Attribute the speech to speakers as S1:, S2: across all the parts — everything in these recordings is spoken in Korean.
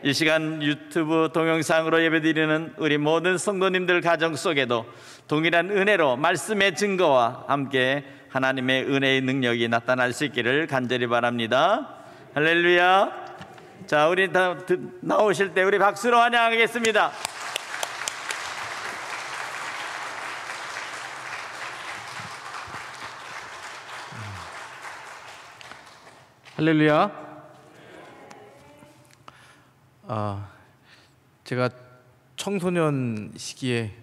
S1: 이 시간 유튜브 동영상으로 예배드리는 우리 모든 성도님들 가정 속에도 동일한 은혜로 말씀의 증거와 함께 하나님의 은혜의 능력이 나타날 수 있기를 간절히 바랍니다. 할렐루야. 자, 우리 다 나오실 때 우리 박수로 환영하겠습니다.
S2: 할렐루야. 제가 청소년 시기에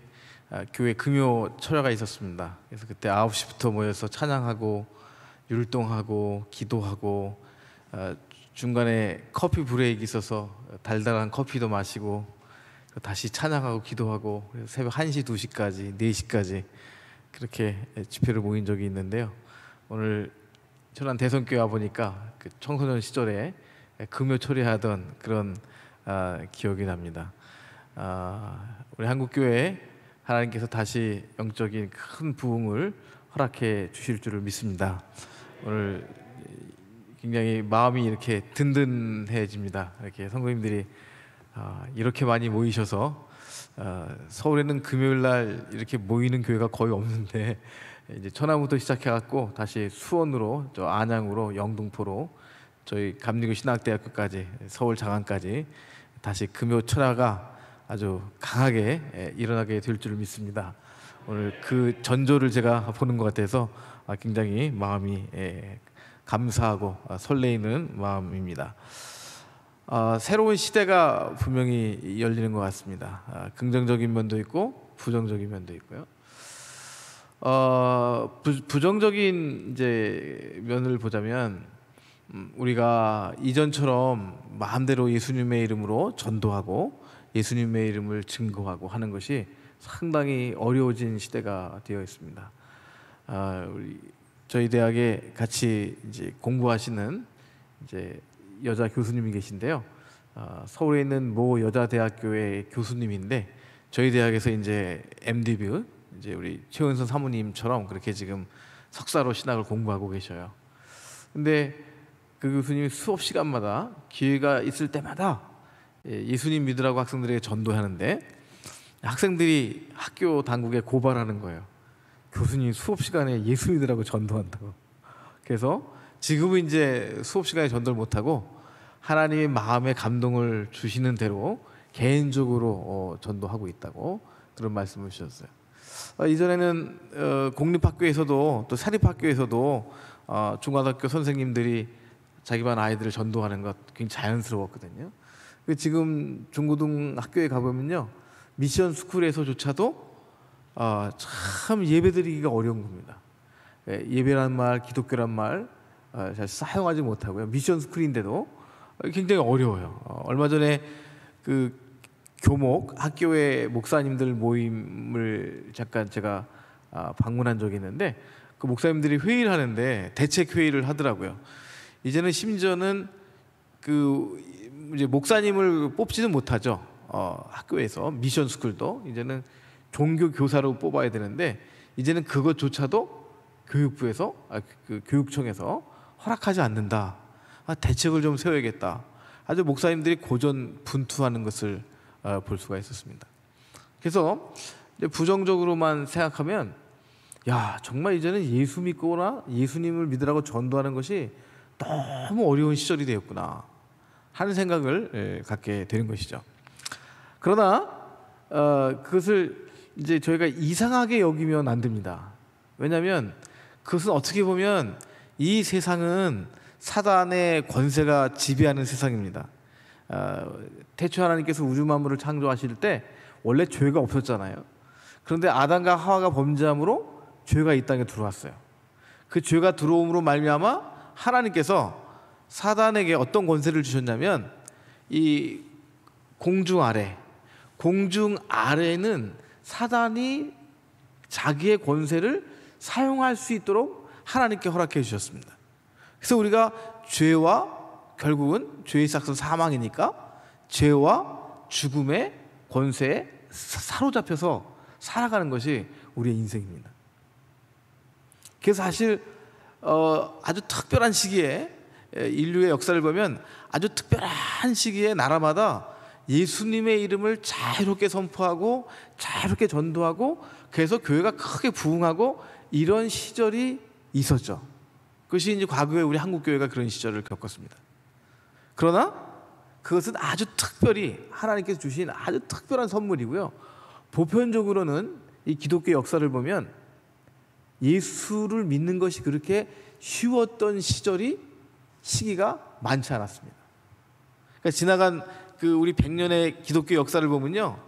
S2: 교회 금요 철야가 있었습니다. 그래서 그때 9시부터 모여서 찬양하고 율동하고 기도하고 중간에 커피 브레이크 있어서 달달한 커피도 마시고 다시 찬양하고 기도하고 새벽 1시, 2시까지, 4시까지 그렇게 집회를 모인 적이 있는데요. 오늘 천안 대성교회 와보니까 그 청소년 시절에 금요 철야하던 그런 기억이 납니다. 우리 한국교회에 하나님께서 다시 영적인 큰 부흥을 허락해 주실 줄을 믿습니다. 오늘 굉장히 마음이 이렇게 든든해집니다. 이렇게 성도님들이 이렇게 많이 모이셔서 서울에는 금요일 날 이렇게 모이는 교회가 거의 없는데 이제 천안부터 시작해갖고 다시 수원으로, 저 안양으로, 영등포로, 저희 감리교 신학대학교까지, 서울 장안까지 다시 금요 철야가 아주 강하게 일어나게 될 줄 믿습니다. 오늘 그 전조를 제가 보는 것 같아서 굉장히 마음이 감사하고 설레이는 마음입니다. 새로운 시대가 분명히 열리는 것 같습니다. 긍정적인 면도 있고 부정적인 면도 있고요. 부정적인 이제 면을 보자면 우리가 이전처럼 마음대로 예수님의 이름으로 전도하고 예수님의 이름을 증거하고 하는 것이 상당히 어려워진 시대가 되어 있습니다. 저희 대학에 같이 이제 공부하시는 이제 여자 교수님이 계신데요. 서울에 있는 모 여자 대학교의 교수님인데 저희 대학에서 이제 MDB 이제 우리 최은선 사모님처럼 그렇게 지금 석사로 신학을 공부하고 계셔요. 근데 그 교수님이 수업 시간마다 기회가 있을 때마다 예수님 믿으라고 학생들에게 전도하는데 학생들이 학교 당국에 고발하는 거예요. 교수님 수업 시간에 예수 믿으라고 전도한다고. 그래서 지금은 이제 수업 시간에 전도를 못하고 하나님의 마음에 감동을 주시는 대로 개인적으로 전도하고 있다고 그런 말씀을 주셨어요. 이전에는 공립학교에서도 또 사립학교에서도 중고등학교 선생님들이 자기 반 아이들을 전도하는 것 굉장히 자연스러웠거든요. 지금 중고등학교에 가보면요, 미션 스쿨에서조차도 참 예배드리기가 어려운 겁니다. 예배란 말, 기독교란 말 잘 사용하지 못하고요. 미션 스쿨인데도 굉장히 어려워요. 얼마 전에 그 교목 학교의 목사님들 모임을 잠깐 제가 방문한 적이 있는데 그 목사님들이 회의를 하는데 대책 회의를 하더라고요. 이제는 심지어는 그 이제 목사님을 뽑지는 못하죠. 학교에서 미션 스쿨도 이제는 종교 교사로 뽑아야 되는데 이제는 그것조차도 교육부에서 그 교육청에서 허락하지 않는다. 대책을 좀 세워야겠다. 아주 목사님들이 고전분투하는 것을 볼 수가 있었습니다. 그래서 이제 부정적으로만 생각하면 야, 정말 이제는 예수 믿거나 예수님을 믿으라고 전도하는 것이 너무 어려운 시절이 되었구나 하는 생각을 갖게 되는 것이죠. 그러나 그것을 이제 저희가 이상하게 여기면 안 됩니다. 왜냐하면 그것은 어떻게 보면 이 세상은 사단의 권세가 지배하는 세상입니다. 태초 하나님께서 우주 만물을 창조하실 때 원래 죄가 없었잖아요. 그런데 아담과 하와가 범죄함으로 죄가 이 땅에 들어왔어요. 그 죄가 들어옴으로 말미암아 하나님께서 사단에게 어떤 권세를 주셨냐면 이 공중 아래는 사단이 자기의 권세를 사용할 수 있도록 하나님께 허락해 주셨습니다. 그래서 우리가 죄와 결국은 죄의 삭은 사망이니까 죄와 죽음의 권세에 사로잡혀서 살아가는 것이 우리의 인생입니다. 그래서 사실 아주 특별한 시기에 인류의 역사를 보면 아주 특별한 시기에 나라마다 예수님의 이름을 자유롭게 선포하고 자유롭게 전도하고 그래서 교회가 크게 부흥하고 이런 시절이 있었죠. 그것이 이제 과거에 우리 한국 교회가 그런 시절을 겪었습니다. 그러나 그것은 아주 특별히 하나님께서 주신 아주 특별한 선물이고요. 보편적으로는 이 기독교 역사를 보면 예수를 믿는 것이 그렇게 쉬웠던 시기가 많지 않았습니다. 그러니까 지나간 그 우리 100년의 기독교 역사를 보면요,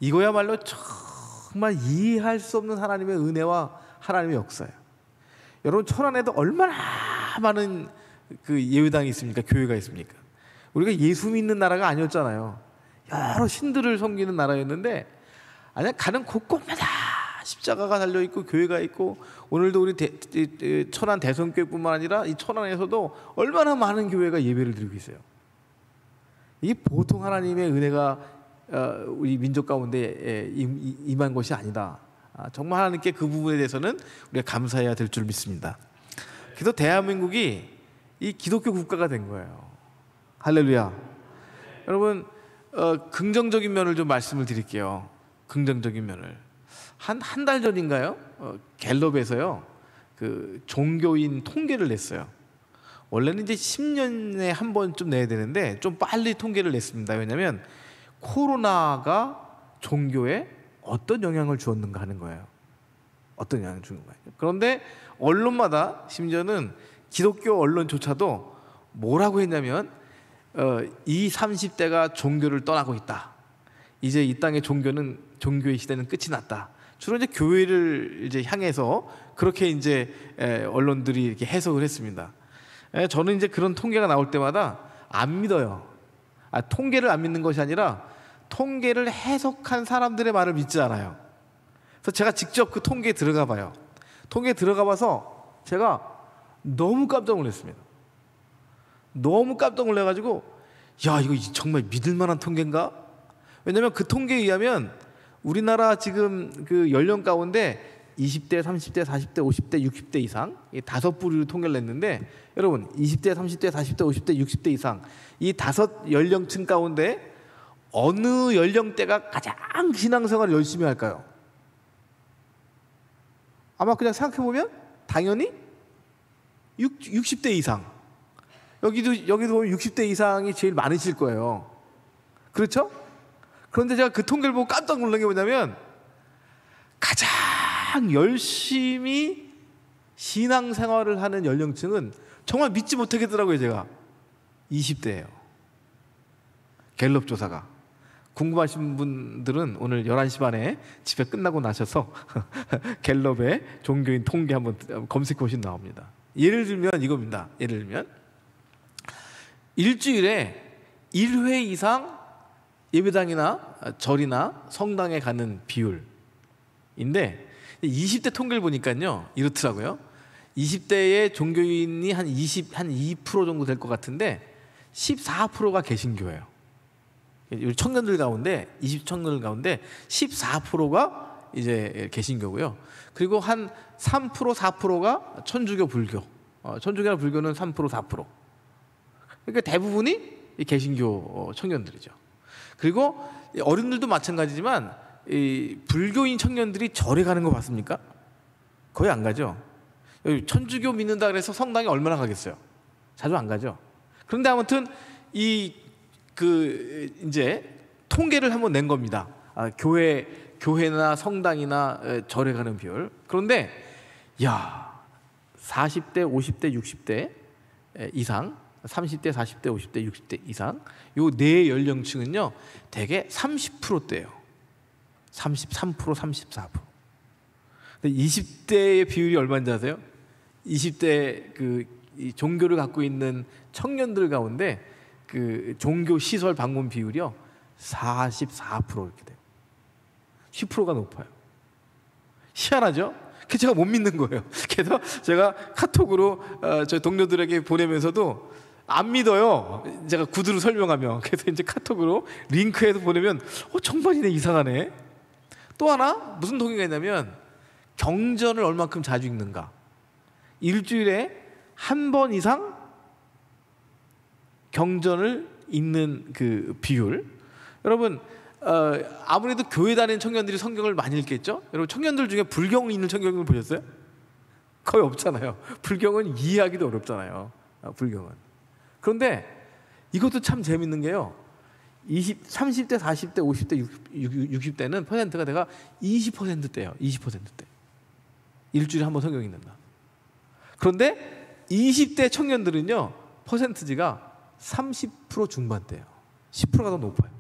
S2: 이거야말로 정말 이해할 수 없는 하나님의 은혜와 하나님의 역사예요. 여러분, 천안에도 얼마나 많은 그 예배당이 있습니까? 교회가 있습니까? 우리가 예수 믿는 나라가 아니었잖아요. 여러 신들을 섬기는 나라였는데, 아니 가는 곳곳마다 십자가가 달려 있고 교회가 있고, 오늘도 우리 천안 대성교회뿐만 아니라 이 천안에서도 얼마나 많은 교회가 예배를 드리고 있어요. 이게 보통 하나님의 은혜가 우리 민족 가운데 임한 것이 아니다. 정말 하나님께 그 부분에 대해서는 우리가 감사해야 될 줄 믿습니다. 그래서 대한민국이 이 기독교 국가가 된 거예요. 할렐루야. 여러분, 긍정적인 면을 좀 말씀을 드릴게요. 긍정적인 면을. 한 달 전인가요? 갤럽에서요, 그 종교인 통계를 냈어요. 원래는 이제 10년에 한 번쯤 내야 되는데 좀 빨리 통계를 냈습니다. 왜냐하면 코로나가 종교에 어떤 영향을 주었는가 하는 거예요. 어떤 영향을 주는 거예요. 그런데 언론마다, 심지어는 기독교 언론조차도 뭐라고 했냐면 이 30대가 종교를 떠나고 있다. 이제 이 땅의 종교의 시대는 끝이 났다. 주로 이제 교회를 이제 향해서 그렇게 이제 언론들이 이렇게 해석을 했습니다. 저는 이제 그런 통계가 나올 때마다 안 믿어요. 통계를 안 믿는 것이 아니라 통계를 해석한 사람들의 말을 믿지 않아요. 그래서 제가 직접 그 통계에 들어가 봐요. 통계에 들어가 봐서 제가 너무 깜짝 놀랐습니다. 너무 깜짝 놀라가지고, 야, 이거 정말 믿을 만한 통계인가? 왜냐하면 그 통계에 의하면 우리나라 지금 그 연령 가운데 20대, 30대, 40대, 50대, 60대 이상 이 5부류로 통계를 냈는데, 여러분 20대, 30대, 40대, 50대, 60대 이상 이 5 연령층 가운데 어느 연령대가 가장 신앙생활을 열심히 할까요? 아마 그냥 생각해보면 당연히 60대 이상. 여기도 보면 60대 이상이 제일 많으실 거예요. 그렇죠? 그런데 제가 그 통계를 보고 깜짝 놀란 게 뭐냐면, 가장 열심히 신앙생활을 하는 연령층은 정말 믿지 못하겠더라고요. 제가 20대예요. 갤럽 조사가. 궁금하신 분들은 오늘 11시 반에 집회 끝나고 나셔서 갤럽의 종교인 통계 한번 검색해 보시면 나옵니다. 예를 들면 이겁니다. 예를 들면 일주일에 1회 이상 예배당이나 절이나 성당에 가는 비율인데, 20대 통계를 보니까요 이렇더라고요. 20대의 종교인이 한 2% 정도 될 것 같은데 14%가 개신교예요. 우리 청년들 가운데 20 청년들 가운데 14%가 이제 개신교고요. 그리고 한 3% 4%가 천주교 불교. 천주교나 불교는 3% 4%. 그러니까 대부분이 개신교 청년들이죠. 그리고 어른들도 마찬가지지만 이 불교인 청년들이 절에 가는 거 봤습니까? 거의 안 가죠. 천주교 믿는다 그래서 성당에 얼마나 가겠어요? 자주 안 가죠. 그런데 아무튼 이제 통계를 한번 낸 겁니다. 교회나 성당이나 절에 가는 비율. 그런데 40대, 50대, 60대 이상, 30대, 40대, 50대, 60대 이상 요 네 연령층은요 대개 30%대예요. 33%, 34%. 근데 20대의 비율이 얼마인지 아세요? 20대 이 종교를 갖고 있는 청년들 가운데 그 종교 시설 방문 비율이요 44% 이렇게 돼요. 10%가 높아요. 희한하죠? 그래서 제가 못 믿는 거예요. 그래서 제가 카톡으로 저희 동료들에게 보내면서도 안 믿어요. 제가 구두로 설명하면. 그래서 이제 카톡으로 링크해서 보내면 정말이네, 이상하네. 또 하나 무슨 통계가 있냐면 경전을 얼만큼 자주 읽는가. 일주일에 한 번 이상 경전을 읽는 그 비율. 여러분 아무래도 교회 다니는 청년들이 성경을 많이 읽겠죠? 여러분 청년들 중에 불경 읽는 청년을 보셨어요? 거의 없잖아요. 불경은 이해하기도 어렵잖아요. 불경은. 그런데 이것도 참 재밌는 게요. 30대, 40대, 50대, 60대는 퍼센트가 내가 20%대예요. 20%대. 일주일에 한 번 성경 읽는다. 그런데 20대 청년들은요, 퍼센트지가 30% 중반대예요. 10%가 더 높아요.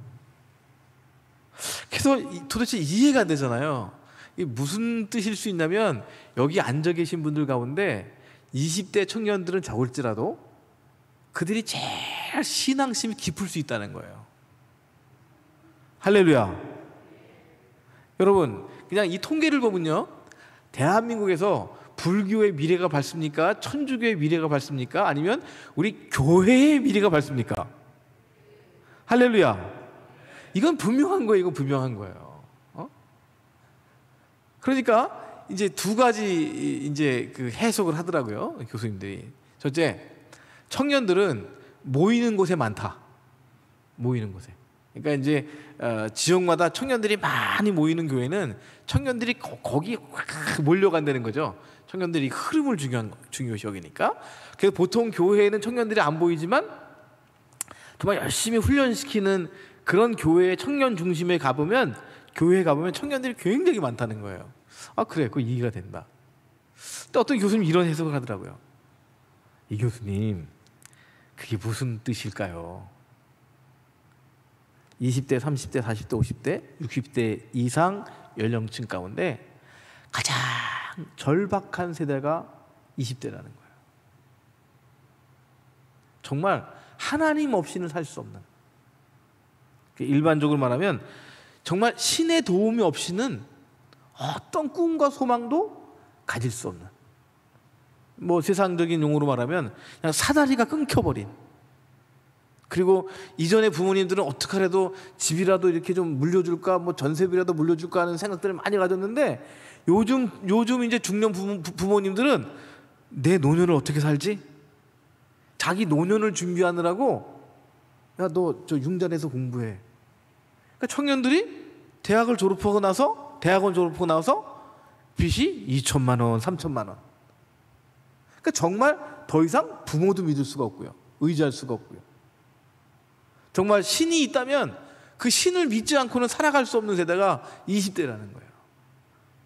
S2: 그래서 도대체 이해가 안 되잖아요. 이게 무슨 뜻일 수 있냐면 여기 앉아 계신 분들 가운데 20대 청년들은 적을지라도 그들이 제일 신앙심이 깊을 수 있다는 거예요. 할렐루야. 여러분 그냥 이 통계를 보면요, 대한민국에서 불교의 미래가 밝습니까? 천주교의 미래가 밝습니까? 아니면 우리 교회의 미래가 밝습니까? 할렐루야. 이건 분명한 거예요. 이건 분명한 거예요. 그러니까 이제 두 가지 이제 그 해석을 하더라고요, 교수님들이. 첫째, 청년들은 모이는 곳에 많다. 모이는 곳에. 그러니까 이제 지역마다 청년들이 많이 모이는 교회는 청년들이 거기 확 몰려간다는 거죠. 청년들이 흐름을 중요시 여기니까. 그래서 보통 교회에는 청년들이 안 보이지만 정말 열심히 훈련시키는 그런 교회의 청년 중심에 가보면, 교회에 가보면 청년들이 굉장히 많다는 거예요. 아 그래, 그거 이해가 된다. 또 어떤 교수님이 이런 해석을 하더라고요. 이 교수님, 그게 무슨 뜻일까요? 20대, 30대, 40대, 50대, 60대 이상 연령층 가운데 가장 절박한 세대가 20대라는 거예요. 정말 하나님 없이는 살 수 없는, 일반적으로 말하면 정말 신의 도움이 없이는 어떤 꿈과 소망도 가질 수 없는, 뭐 세상적인 용어로 말하면 그냥 사다리가 끊겨버린. 그리고 이전에 부모님들은 어떻게 하래도 집이라도 이렇게 좀 물려줄까, 뭐 전세비라도 물려줄까 하는 생각들을 많이 가졌는데 요즘 이제 중년 부모님들은 내 노년을 어떻게 살지? 자기 노년을 준비하느라고 야 너 저 융단에서 공부해. 그러니까 청년들이 대학원 졸업하고 나서 빚이 2천만 원, 3천만 원. 그러니까 정말 더 이상 부모도 믿을 수가 없고요, 의지할 수가 없고요. 정말 신이 있다면 그 신을 믿지 않고는 살아갈 수 없는 세대가 20대라는 거예요.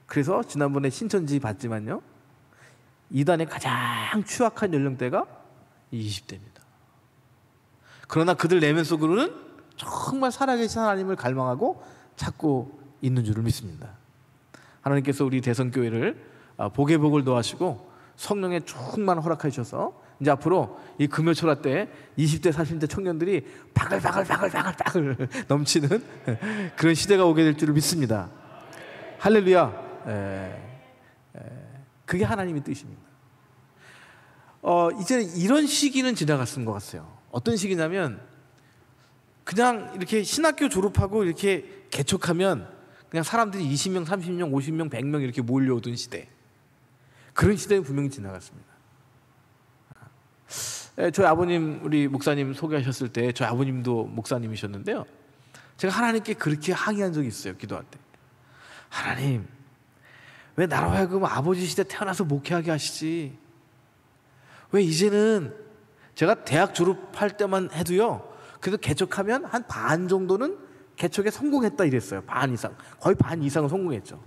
S2: 그래서 지난번에 신천지 봤지만요, 이단의 가장 취약한 연령대가 20대입니다. 그러나 그들 내면 속으로는 정말 살아계신 하나님을 갈망하고 찾고 있는 줄을 믿습니다. 하나님께서 우리 대성교회를 복의 복을 더하시고 성령의 충만 허락해 주셔서 이제 앞으로 이 금요철화 때 20대 40대 청년들이 바글바글 넘치는 그런 시대가 오게 될 줄을 믿습니다. 할렐루야. 그게 하나님의 뜻입니다. 이제 이런 시기는 지나갔은 것 같아요. 어떤 시기냐면 그냥 이렇게 신학교 졸업하고 이렇게 개척하면 그냥 사람들이 20명, 30명, 50명, 100명 이렇게 몰려오던 시대, 그런 시대는 분명히 지나갔습니다. 저희 아버님, 우리 목사님 소개하셨을 때 저희 아버님도 목사님이셨는데요, 제가 하나님께 그렇게 항의한 적이 있어요. 기도할 때, 하나님 왜 나로 하여금 아버지 시대 태어나서 목회하게 하시지? 왜 이제는 제가 대학 졸업할 때만 해도요, 그래도 개척하면 한 반 정도는 개척에 성공했다 이랬어요. 반 이상, 거의 반 이상은 성공했죠.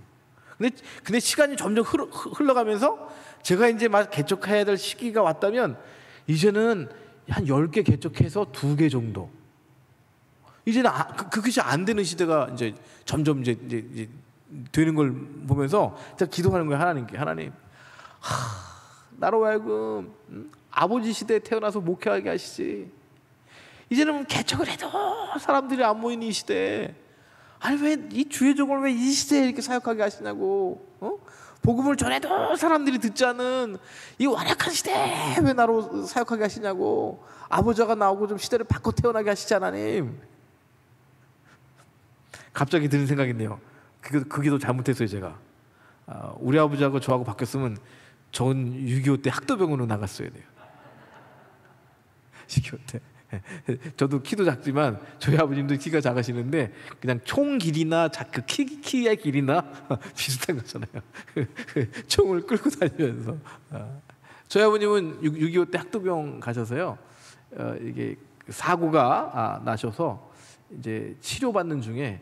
S2: 근데 시간이 점점 흘러가면서 제가 이제 막 개척해야 될 시기가 왔다면 이제는 한 10개 개척해서 2개 정도, 이제는 그것이 안 되는 시대가 이제 점점 이제 되는 걸 보면서 제가 기도하는 거예요. 하나님께, 하나님, 나로 하여금 아버지 시대에 태어나서 목회하게 하시지. 이제는 개척을 해도 사람들이 안 모이는 이 시대에, 아니 왜 이 주의 종을 왜 이 시대에 이렇게 사역하게 하시냐고. 복음을 전해도 사람들이 듣지 않은 이 완악한 시대에 왜 나로 사역하게 하시냐고. 아버지가 나오고 좀 시대를 바꿔 태어나게 하시지, 하나님. 갑자기 드는 생각인데요, 그게 더 잘못했어요. 제가 우리 아버지하고 저하고 바뀌었으면 전 6.25 때 학도병으로 나갔어야 돼요. 6.25 때. 저도 키도 작지만 저희 아버님도 키가 작으시는데 그냥 총 길이나 그 키의 길이나 비슷한 거잖아요. 총을 끌고 다니면서. 저희 아버님은 6.25 때 학도병 가셔서요. 이게 사고가 나셔서 이제 치료받는 중에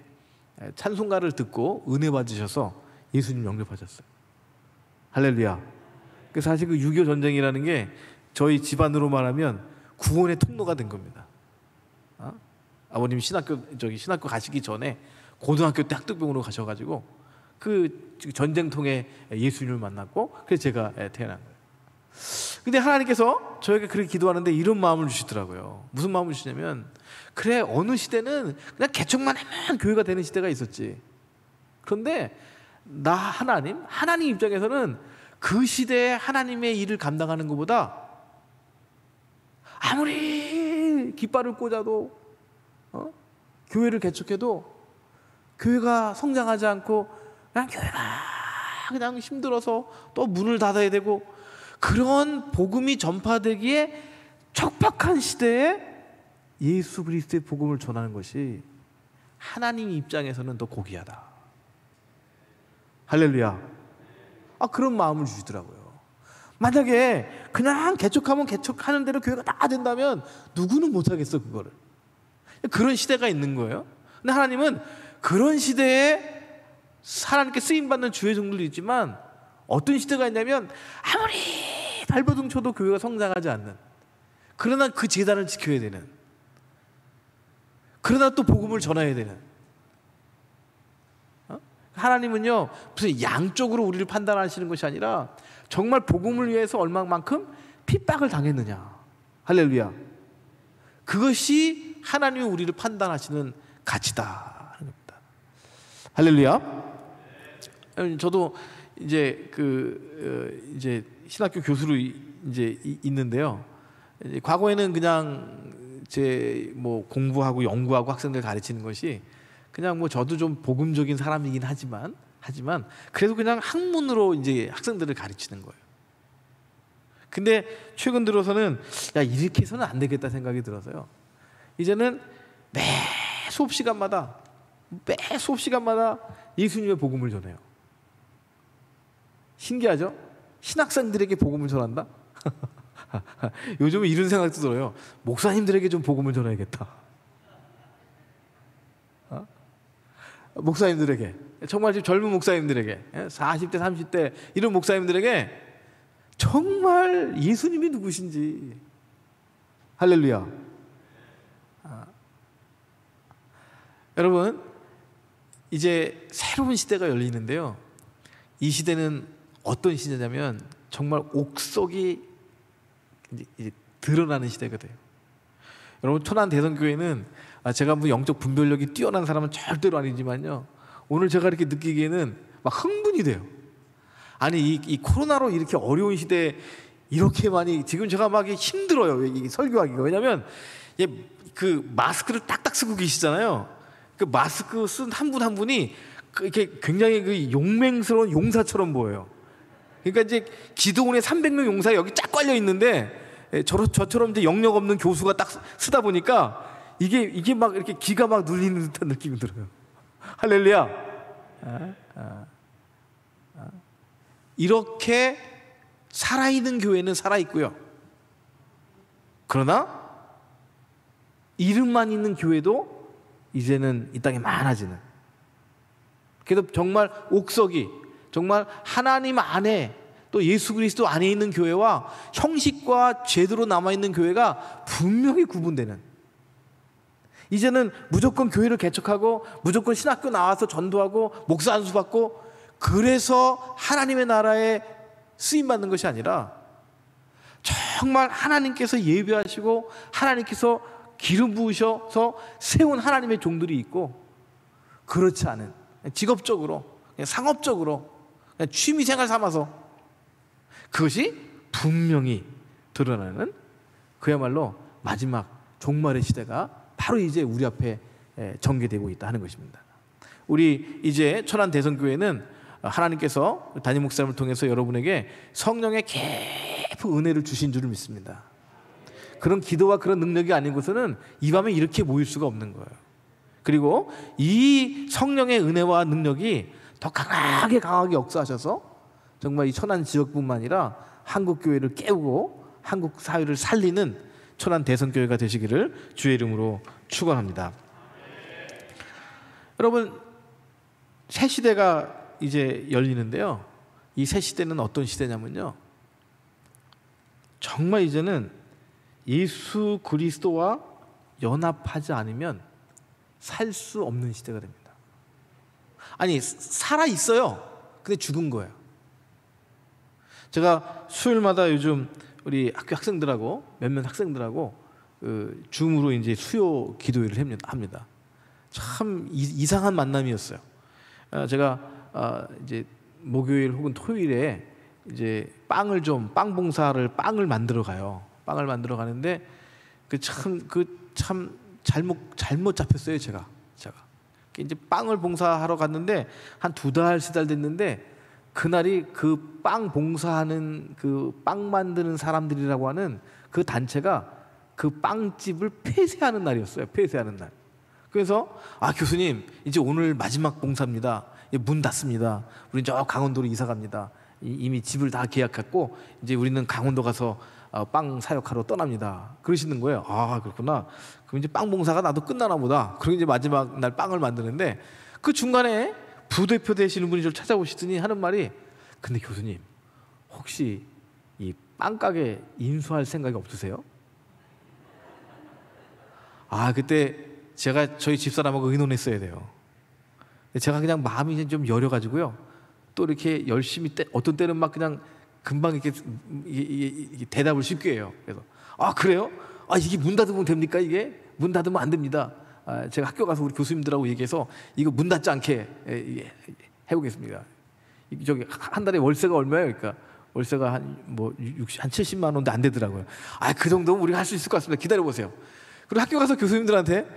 S2: 찬송가를 듣고 은혜 받으셔서 예수님 영접하셨어요. 할렐루야. 사실 그 6.25 전쟁이라는 게 저희 집안으로 말하면 구원의 통로가 된 겁니다. 아버님 신학교 가시기 전에 고등학교 때 학도병으로 가셔가지고 그 전쟁통에 예수님을 만났고 그래서 제가 태어난 거예요. 근데 하나님께서 저에게 그렇게 기도하는데 이런 마음을 주시더라고요. 무슨 마음을 주시냐면 그래 어느 시대는 그냥 개척만 하면 교회가 되는 시대가 있었지. 그런데 하나님 입장에서는 그 시대에 하나님의 일을 감당하는 것보다 아무리 깃발을 꽂아도 교회를 개척해도 교회가 성장하지 않고 그냥 교회가 그냥 힘들어서 또 문을 닫아야 되고 그런 복음이 전파되기에 촉박한 시대에 예수 그리스도의 복음을 전하는 것이 하나님 입장에서는 더 고귀하다. 할렐루야. 그런 마음을 주시더라고요. 만약에 그냥 개척하면 개척하는 대로 교회가 다 된다면 누구는 못하겠어 그거를. 그런 시대가 있는 거예요. 근데 하나님은 그런 시대에 하나님께 쓰임받는 주의 종들도 있지만 어떤 시대가 있냐면 아무리 발버둥 쳐도 교회가 성장하지 않는, 그러나 그 제단을 지켜야 되는, 그러나 또 복음을 전해야 되는. 하나님은요 무슨 양쪽으로 우리를 판단하시는 것이 아니라 정말 복음을 위해서 얼마만큼 핍박을 당했느냐. 할렐루야. 그것이 하나님이 우리를 판단하시는 가치다 하는 겁니다. 할렐루야. 저도 이제 이제 신학교 교수로 이제 있는데요. 과거에는 그냥 제 뭐 공부하고 연구하고 학생들 가르치는 것이 그냥 뭐 저도 좀 복음적인 사람이긴 하지만 그래도 그냥 학문으로 이제 학생들을 가르치는 거예요. 근데 최근 들어서는 야 이렇게 해서는 안 되겠다 생각이 들어서요. 이제는 매 수업 시간마다 예수님의 복음을 전해요. 신기하죠? 신학생들에게 복음을 전한다? 요즘은 이런 생각도 들어요. 목사님들에게 좀 복음을 전해야겠다. 목사님들에게, 정말 지금 젊은 목사님들에게, 40대 30대 이런 목사님들에게 정말 예수님이 누구신지. 할렐루야. 여러분 이제 새로운 시대가 열리는데요. 이 시대는 어떤 시대냐면 정말 옥석이 이제 드러나는 시대가 돼요. 여러분 천안 대성교회는 제가 뭐 영적 분별력이 뛰어난 사람은 절대로 아니지만요. 오늘 제가 이렇게 느끼기에는 막 흥분이 돼요. 아니 이 코로나로 이렇게 어려운 시대에 이렇게 많이 지금 제가 막 힘들어요. 이 설교하기가. 왜냐하면 그 마스크를 딱딱 쓰고 계시잖아요. 그 마스크 쓴 한 분 한 분이 이렇게 굉장히 그 용맹스러운 용사처럼 보여요. 그러니까 이제 기도원의 300명 용사 여기 쫙 깔려 있는데 저처럼 이제 영역 없는 교수가 딱 쓰다 보니까 이게 막 이렇게 기가 막 눌리는 듯한 느낌이 들어요. 할렐루야. 이렇게 살아있는 교회는 살아있고요. 그러나 이름만 있는 교회도 이제는 이 땅에 많아지는. 그래서 정말 옥석이 정말 하나님 안에 또 예수 그리스도 안에 있는 교회와 형식과 제도로 남아있는 교회가 분명히 구분되는. 이제는 무조건 교회를 개척하고 무조건 신학교 나와서 전도하고 목사 안수 받고 그래서 하나님의 나라에 쓰임받는 것이 아니라 정말 하나님께서 예배하시고 하나님께서 기름 부으셔서 세운 하나님의 종들이 있고 그렇지 않은 직업적으로 그냥 상업적으로 그냥 취미생활 삼아서 그것이 분명히 드러나는 그야말로 마지막 종말의 시대가 바로 이제 우리 앞에 전개되고 있다 하는 것입니다. 우리 이제 천안 대성교회는 하나님께서 담임 목사님을 통해서 여러분에게 성령의 깊은 은혜를 주신 줄을 믿습니다. 그런 기도와 그런 능력이 아니고서는 이 밤에 이렇게 모일 수가 없는 거예요. 그리고 이 성령의 은혜와 능력이 더 강하게 역사하셔서 정말 이 천안 지역뿐만 아니라 한국 교회를 깨우고 한국 사회를 살리는 천안 대성교회가 되시기를 주의 이름으로 축원합니다. 여러분, 새 시대가 이제 열리는데요. 이 새 시대는 어떤 시대냐면요, 정말 이제는 예수 그리스도와 연합하지 않으면 살 수 없는 시대가 됩니다. 아니, 살아 있어요. 근데 죽은 거예요. 제가 수요일마다 요즘 우리 학교 학생들하고 몇몇 학생들하고 줌으로 이제 수요 기도회를 합니다. 참 이상한 만남이었어요. 제가 이제 목요일 혹은 토요일에 이제 빵 봉사를 빵을 만들어 가요. 빵을 만들어 가는데 참 잘못 잡혔어요. 제가 이제 빵을 봉사하러 갔는데 한 2달 3달 됐는데 그날이 그 빵 봉사하는 그 빵 만드는 사람들이라고 하는 그 단체가 그 빵집을 폐쇄하는 날이었어요. 폐쇄하는 날. 그래서 교수님, 이제 오늘 마지막 봉사입니다. 문 닫습니다. 우린 저 강원도로 이사 갑니다. 이미 집을 다 계약했고 이제 우리는 강원도 가서 빵 사역하러 떠납니다. 그러시는 거예요. 그렇구나. 그럼 이제 빵 봉사가 나도 끝나나 보다. 그리고 이제 마지막 날 빵을 만드는데 그 중간에 부대표 되시는 분이 저를 찾아오시더니 하는 말이, 근데 교수님, 혹시 이 빵가게 인수할 생각이 없으세요? 그때 제가 저희 집사람하고 의논했어야 돼요. 제가 그냥 마음이 좀 여려가지고요, 또 이렇게 열심히 어떤 때는 막 그냥 금방 이렇게 대답을 쉽게 해요. 그래서 그래요? 이게 문 닫으면 됩니까? 이게 문 닫으면 안 됩니다. 제가 학교 가서 우리 교수님들하고 얘기해서 이거 문 닫지 않게 해보겠습니다. 저기 한 달에 월세가 얼마예요? 그러니까 월세가 한 70만 원도 안 되더라고요. 그 정도면 우리가 할 수 있을 것 같습니다. 기다려 보세요. 그리고 학교 가서 교수님들한테,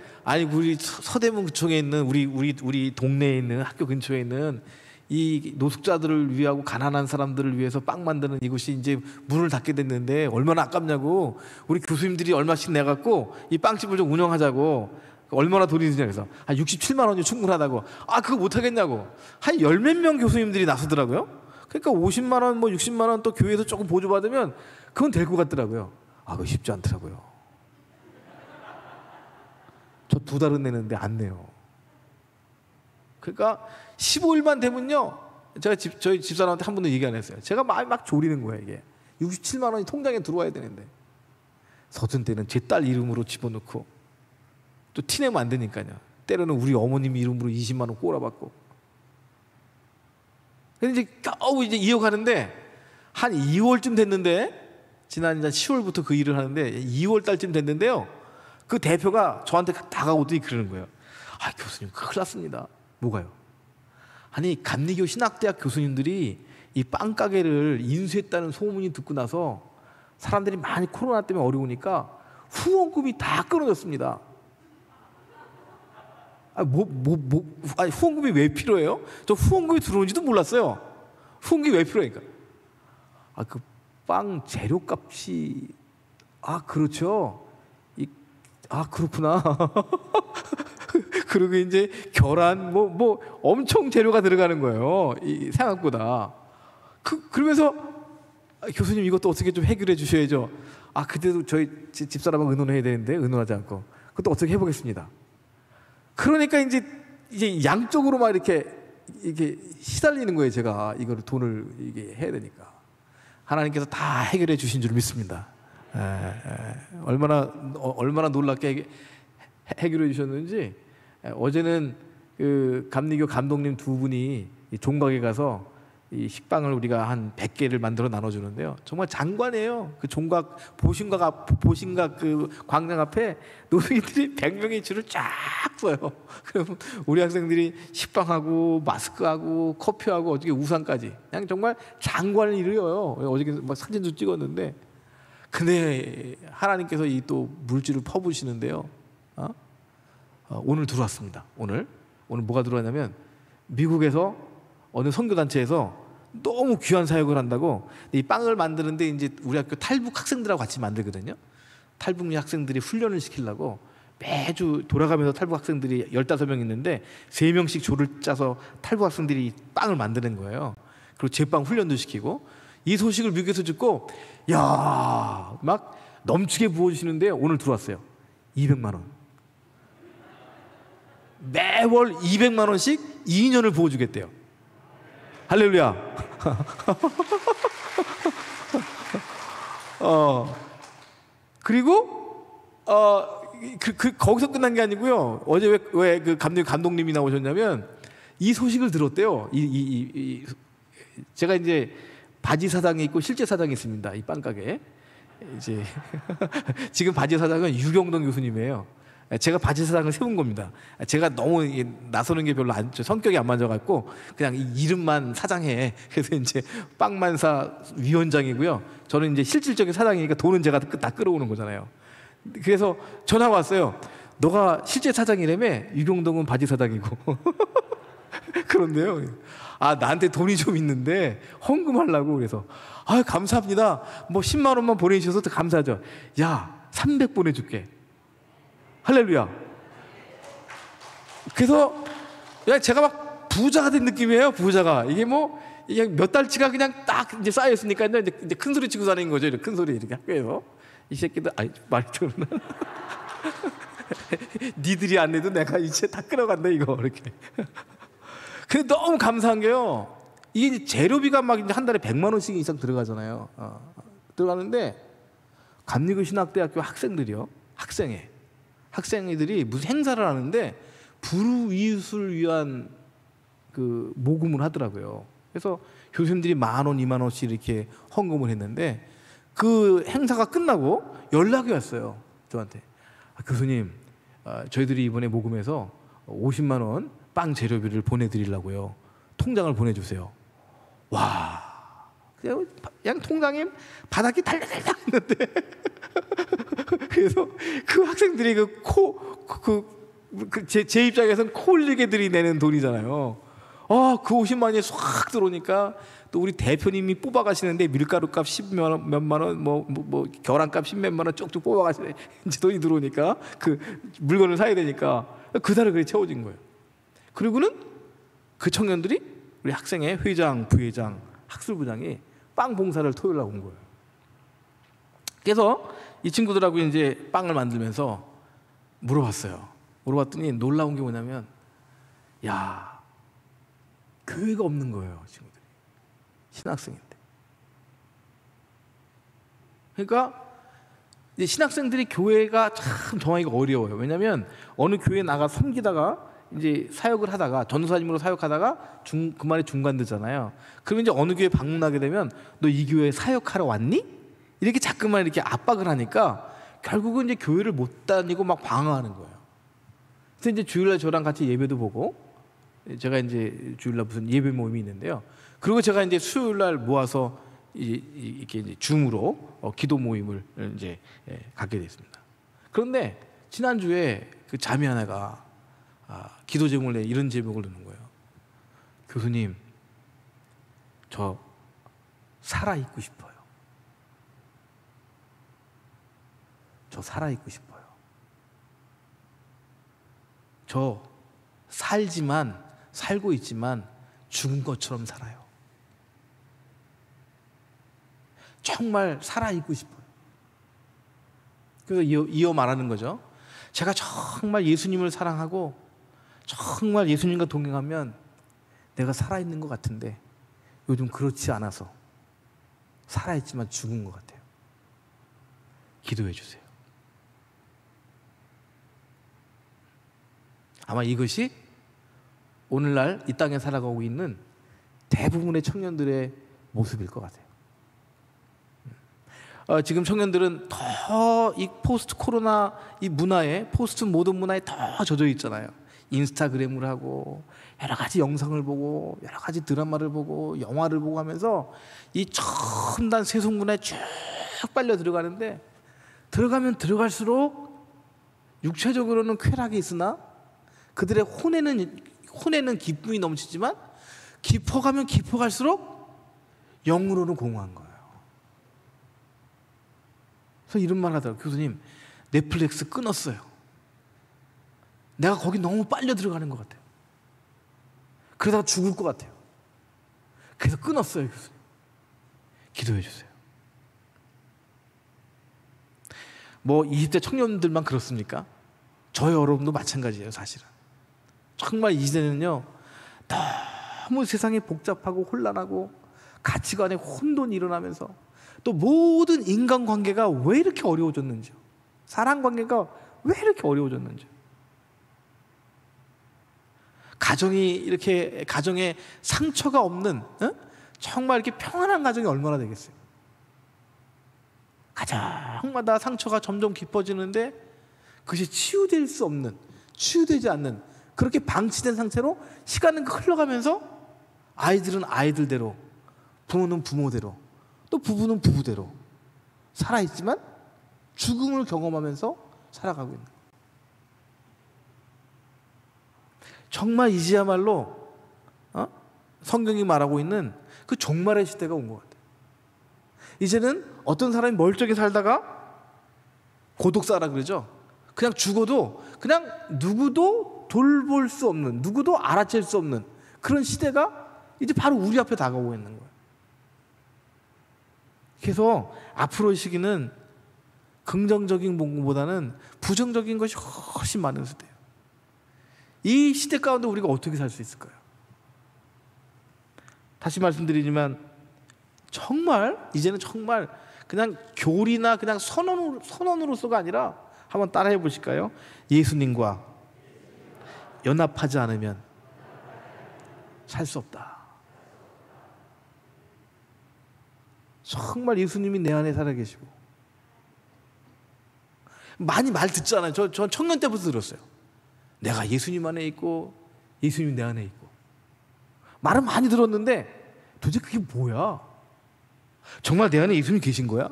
S2: 우리 서대문구청에 있는 우리 동네에 있는 학교 근처에 있는 이 노숙자들을 위하고 가난한 사람들을 위해서 빵 만드는 이곳이 이제 문을 닫게 됐는데 얼마나 아깝냐고, 우리 교수님들이 얼마씩 내갖고 이 빵집을 좀 운영하자고, 얼마나 돈이 드냐. 그래서 한 67만 원이 충분하다고. 그거 못하겠냐고 한 10몇 명 교수님들이 나서더라고요. 그러니까 50만 원 60만 원 또 교회에서 조금 보조받으면 그건 될 것 같더라고요. 그거 쉽지 않더라고요. 저 2달은 내는데 안 내요. 그러니까 15일만 되면요, 제가 저희 집사람한테 한 번도 얘기 안 했어요. 제가 막 졸이는 거예요. 이게 67만 원이 통장에 들어와야 되는데, 서든 때는 제 딸 이름으로 집어넣고 또 티내면 안 되니까요. 때로는 우리 어머님 이름으로 20만 원 꼬라박고. 근데 이제 겨우 이제 이어가는데 한 2월쯤 됐는데, 지난 10월부터 그 일을 하는데 2월 달쯤 됐는데요, 그 대표가 저한테 다가오더니 그러는 거예요. 교수님, 큰일 났습니다. 뭐가요? 감리교 신학대학 교수님들이 이 빵가게를 인수했다는 소문이 듣고 나서 사람들이 많이 코로나 때문에 어려우니까 후원금이 다 끊어졌습니다. 후원금이 왜 필요해요? 저 후원금이 들어오는지도 몰랐어요. 후원금이 왜 필요하니까. 그 빵 재료값이, 그렇죠. 그렇구나. 그리고 이제 계란 엄청 재료가 들어가는 거예요. 생각보다. 그러면서 교수님, 이것도 어떻게 좀 해결해 주셔야죠. 그때도 저희 집사람하고 의논해야 되는데 의논하지 않고 그것도 어떻게 해보겠습니다. 그러니까 이제 양쪽으로 막 이렇게 시달리는 거예요. 제가 이거를 돈을 이게 해야 되니까. 하나님께서 다 해결해 주신 줄 믿습니다. 얼마나 놀랍게 해결해 주셨는지. 어제는 그 감리교 감독님 2분이 종각에 가서 이 식빵을 우리가 한 100개를 만들어 나눠주는데요, 정말 장관이에요. 그 종각 보신각 그 광장 앞에 노숙인들이 100명의 줄을 쫙 서요. 그럼 우리 학생들이 식빵하고 마스크하고 커피하고 어저께 우산까지 그냥 정말 장관을 이루어요. 어저께 막 사진도 찍었는데, 근데 하나님께서 이 또 물질을 퍼부으시는데요, 오늘 들어왔습니다. 오늘 뭐가 들어왔냐면, 미국에서 어느 선교단체에서 너무 귀한 사역을 한다고 이 빵을 만드는데 이제 우리 학교 탈북 학생들하고 같이 만들거든요. 탈북민 학생들이 훈련을 시키려고 매주 돌아가면서 탈북 학생들이 15명 있는데 3명씩 조를 짜서 탈북 학생들이 빵을 만드는 거예요. 그리고 제빵 훈련도 시키고, 이 소식을 미국에서 듣고 야, 막 넘치게 부어주시는데 오늘 들어왔어요. 200만 원. 매월 200만 원씩 2년을 부어주겠대요. 할렐루야. 그리고 거기서 끝난 게 아니고요. 어제 왜 그 감독님이 나오셨냐면 이 소식을 들었대요. 제가 이제 바지 사장이 있고 실제 사장이 있습니다. 이 빵가게. 이제 지금 바지 사장은 유경동 교수님이에요. 제가 바지 사장을 세운 겁니다. 제가 너무 나서는 게 별로 성격이 안 맞아갖고 그냥 이름만 사장해. 그래서 이제 빵만사 위원장이고요. 저는 이제 실질적인 사장이니까 돈은 제가 다 끌어오는 거잖아요. 그래서 전화가 왔어요. 너가 실제 사장이라며? 유경동은 바지 사장이고. 그런데요. 나한테 돈이 좀 있는데 헌금하려고. 그래서 감사합니다. 뭐 10만 원만 보내주셔서 감사하죠. 야, 300 보내줄게. 할렐루야. 그래서 제가 막 부자가 된 느낌이에요. 부자가. 이게 뭐 이게 몇 달치가 그냥 딱 이제 쌓여 있으니까 이제 큰 소리 치고 다니는 거죠. 이렇게 큰 소리 이렇게 학교에서. 이 새끼들 말이 들으나. 니들이 안 내도 내가 이제 다 끌어간다 이거 이렇게. 근데 너무 감사한 게요. 이게 재료비가 막 이제 한 달에 100만 원씩 이상 들어가잖아요. 들어가는데 감리교 신학대학교 학생들이요. 학생들이 무슨 행사를 하는데 불우이웃을 위한 그 모금을 하더라고요. 그래서 교수님들이 10,000원, 20,000원씩 이렇게 헌금을 했는데 그 행사가 끝나고 연락이 왔어요. 저한테. 교수님, 저희들이 이번에 모금해서 50만 원 빵 재료비를 보내드리려고요. 통장을 보내주세요. 와, 그냥 통장에 바닥이 달달달 있는데 그래서 그 학생들이 제 입장에서는 코 흘리게 들이내는 돈이잖아요. 그 50만 원이 싹 들어오니까 또 우리 대표님이 뽑아가시는데 밀가루값 10몇만 원, 뭐 계란값 10몇만 원 쭉쭉 뽑아가시네. 이제 돈이 들어오니까 그 물건을 사야 되니까 그 달에 그게 채워진 거예요. 그리고는 그 청년들이 우리 학생회 회장, 부회장, 학술부장이 빵 봉사를 토요일 날 온 거예요. 그래서 이 친구들하고 이제 빵을 만들면서 물어봤어요. 물어봤더니 놀라운 게 뭐냐면, 야, 교회가 없는 거예요, 친구들이. 신학생인데. 그러니까 이제 신학생들이 교회가 참 정하기가 어려워요. 왜냐하면 어느 교회에 나가 섬기다가 이제 사역을 하다가 전도사님으로 사역하다가 그만에 중간되잖아요. 그러면 이제 어느 교회 방문하게 되면 너 이 교회에 사역하러 왔니? 이렇게 자꾸만 이렇게 압박을 하니까 결국은 이제 교회를 못 다니고 막 방황하는 거예요. 그래서 이제 주일날 저랑 같이 예배도 보고, 제가 이제 주일날 무슨 예배 모임이 있는데요. 그리고 제가 이제 수요일날 모아서 이렇게 이제 줌으로 기도 모임을 이제 갖게 됐습니다. 그런데 지난주에 그 자매 하나가 기도 제목을 이런 제목을 넣는 거예요. 교수님, 저 살아있고 싶어요. 저 살아있고 싶어요. 저 살고 있지만 죽은 것처럼 살아요. 정말 살아있고 싶어요. 그래서 이어 말하는 거죠. 제가 정말 예수님을 사랑하고 정말 예수님과 동행하면 내가 살아있는 것 같은데 요즘 그렇지 않아서 살아있지만 죽은 것 같아요. 기도해 주세요. 아마 이것이 오늘날 이 땅에 살아가고 있는 대부분의 청년들의 모습일 것 같아요. 지금 청년들은 더 이 포스트 코로나 이 문화에, 포스트 모던 문화에 더 젖어 있잖아요. 인스타그램을 하고 여러 가지 영상을 보고 여러 가지 드라마를 보고 영화를 보고 하면서 이 첨단 세속 문화에 쭉 빨려 들어가는데, 들어가면 들어갈수록 육체적으로는 쾌락이 있으나 그들의 혼에는 기쁨이 넘치지만 깊어가면 깊어갈수록 영으로는 공허한 거예요. 그래서 이런 말 하더라고요. 교수님, 넷플릭스 끊었어요. 내가 거기 너무 빨려 들어가는 것 같아요. 그러다가 죽을 것 같아요. 그래서 끊었어요. 교수님, 기도해 주세요. 뭐 20대 청년들만 그렇습니까? 저 여러분도 마찬가지예요. 사실은 정말 이제는요, 너무 세상이 복잡하고 혼란하고 가치관에 혼돈이 일어나면서 또 모든 인간관계가 왜 이렇게 어려워졌는지요. 사랑관계가 왜 이렇게 어려워졌는지요. 가정이 이렇게, 가정에 상처가 없는, 정말 이렇게 평안한 가정이 얼마나 되겠어요. 가정마다 상처가 점점 깊어지는데 그것이 치유될 수 없는, 치유되지 않는, 그렇게 방치된 상태로 시간은 흘러가면서 아이들은 아이들대로, 부모는 부모대로, 또 부부는 부부대로 살아있지만 죽음을 경험하면서 살아가고 있는 거예요. 정말 이제야말로 성경이 말하고 있는 그 종말의 시대가 온 것 같아요. 이제는 어떤 사람이 멀쩡히 살다가 고독사라 그러죠. 그냥 죽어도 그냥 누구도 돌볼 수 없는, 누구도 알아챌 수 없는 그런 시대가 이제 바로 우리 앞에 다가오고 있는 거예요. 그래서 앞으로의 시기는 긍정적인 부분보다는 부정적인 것이 훨씬 많은 시대예요. 이 시대 가운데 우리가 어떻게 살 수 있을까요? 다시 말씀드리지만 정말 이제는 정말 그냥 교리나 그냥 선언으로서가 아니라 한번 따라해 보실까요? 예수님과 연합하지 않으면 살 수 없다. 정말 예수님이 내 안에 살아계시고, 많이 말 듣잖아요. 전 청년 때부터 들었어요. 내가 예수님 안에 있고 예수님이 내 안에 있고. 말은 많이 들었는데 도대체 그게 뭐야? 정말 내 안에 예수님이 계신 거야?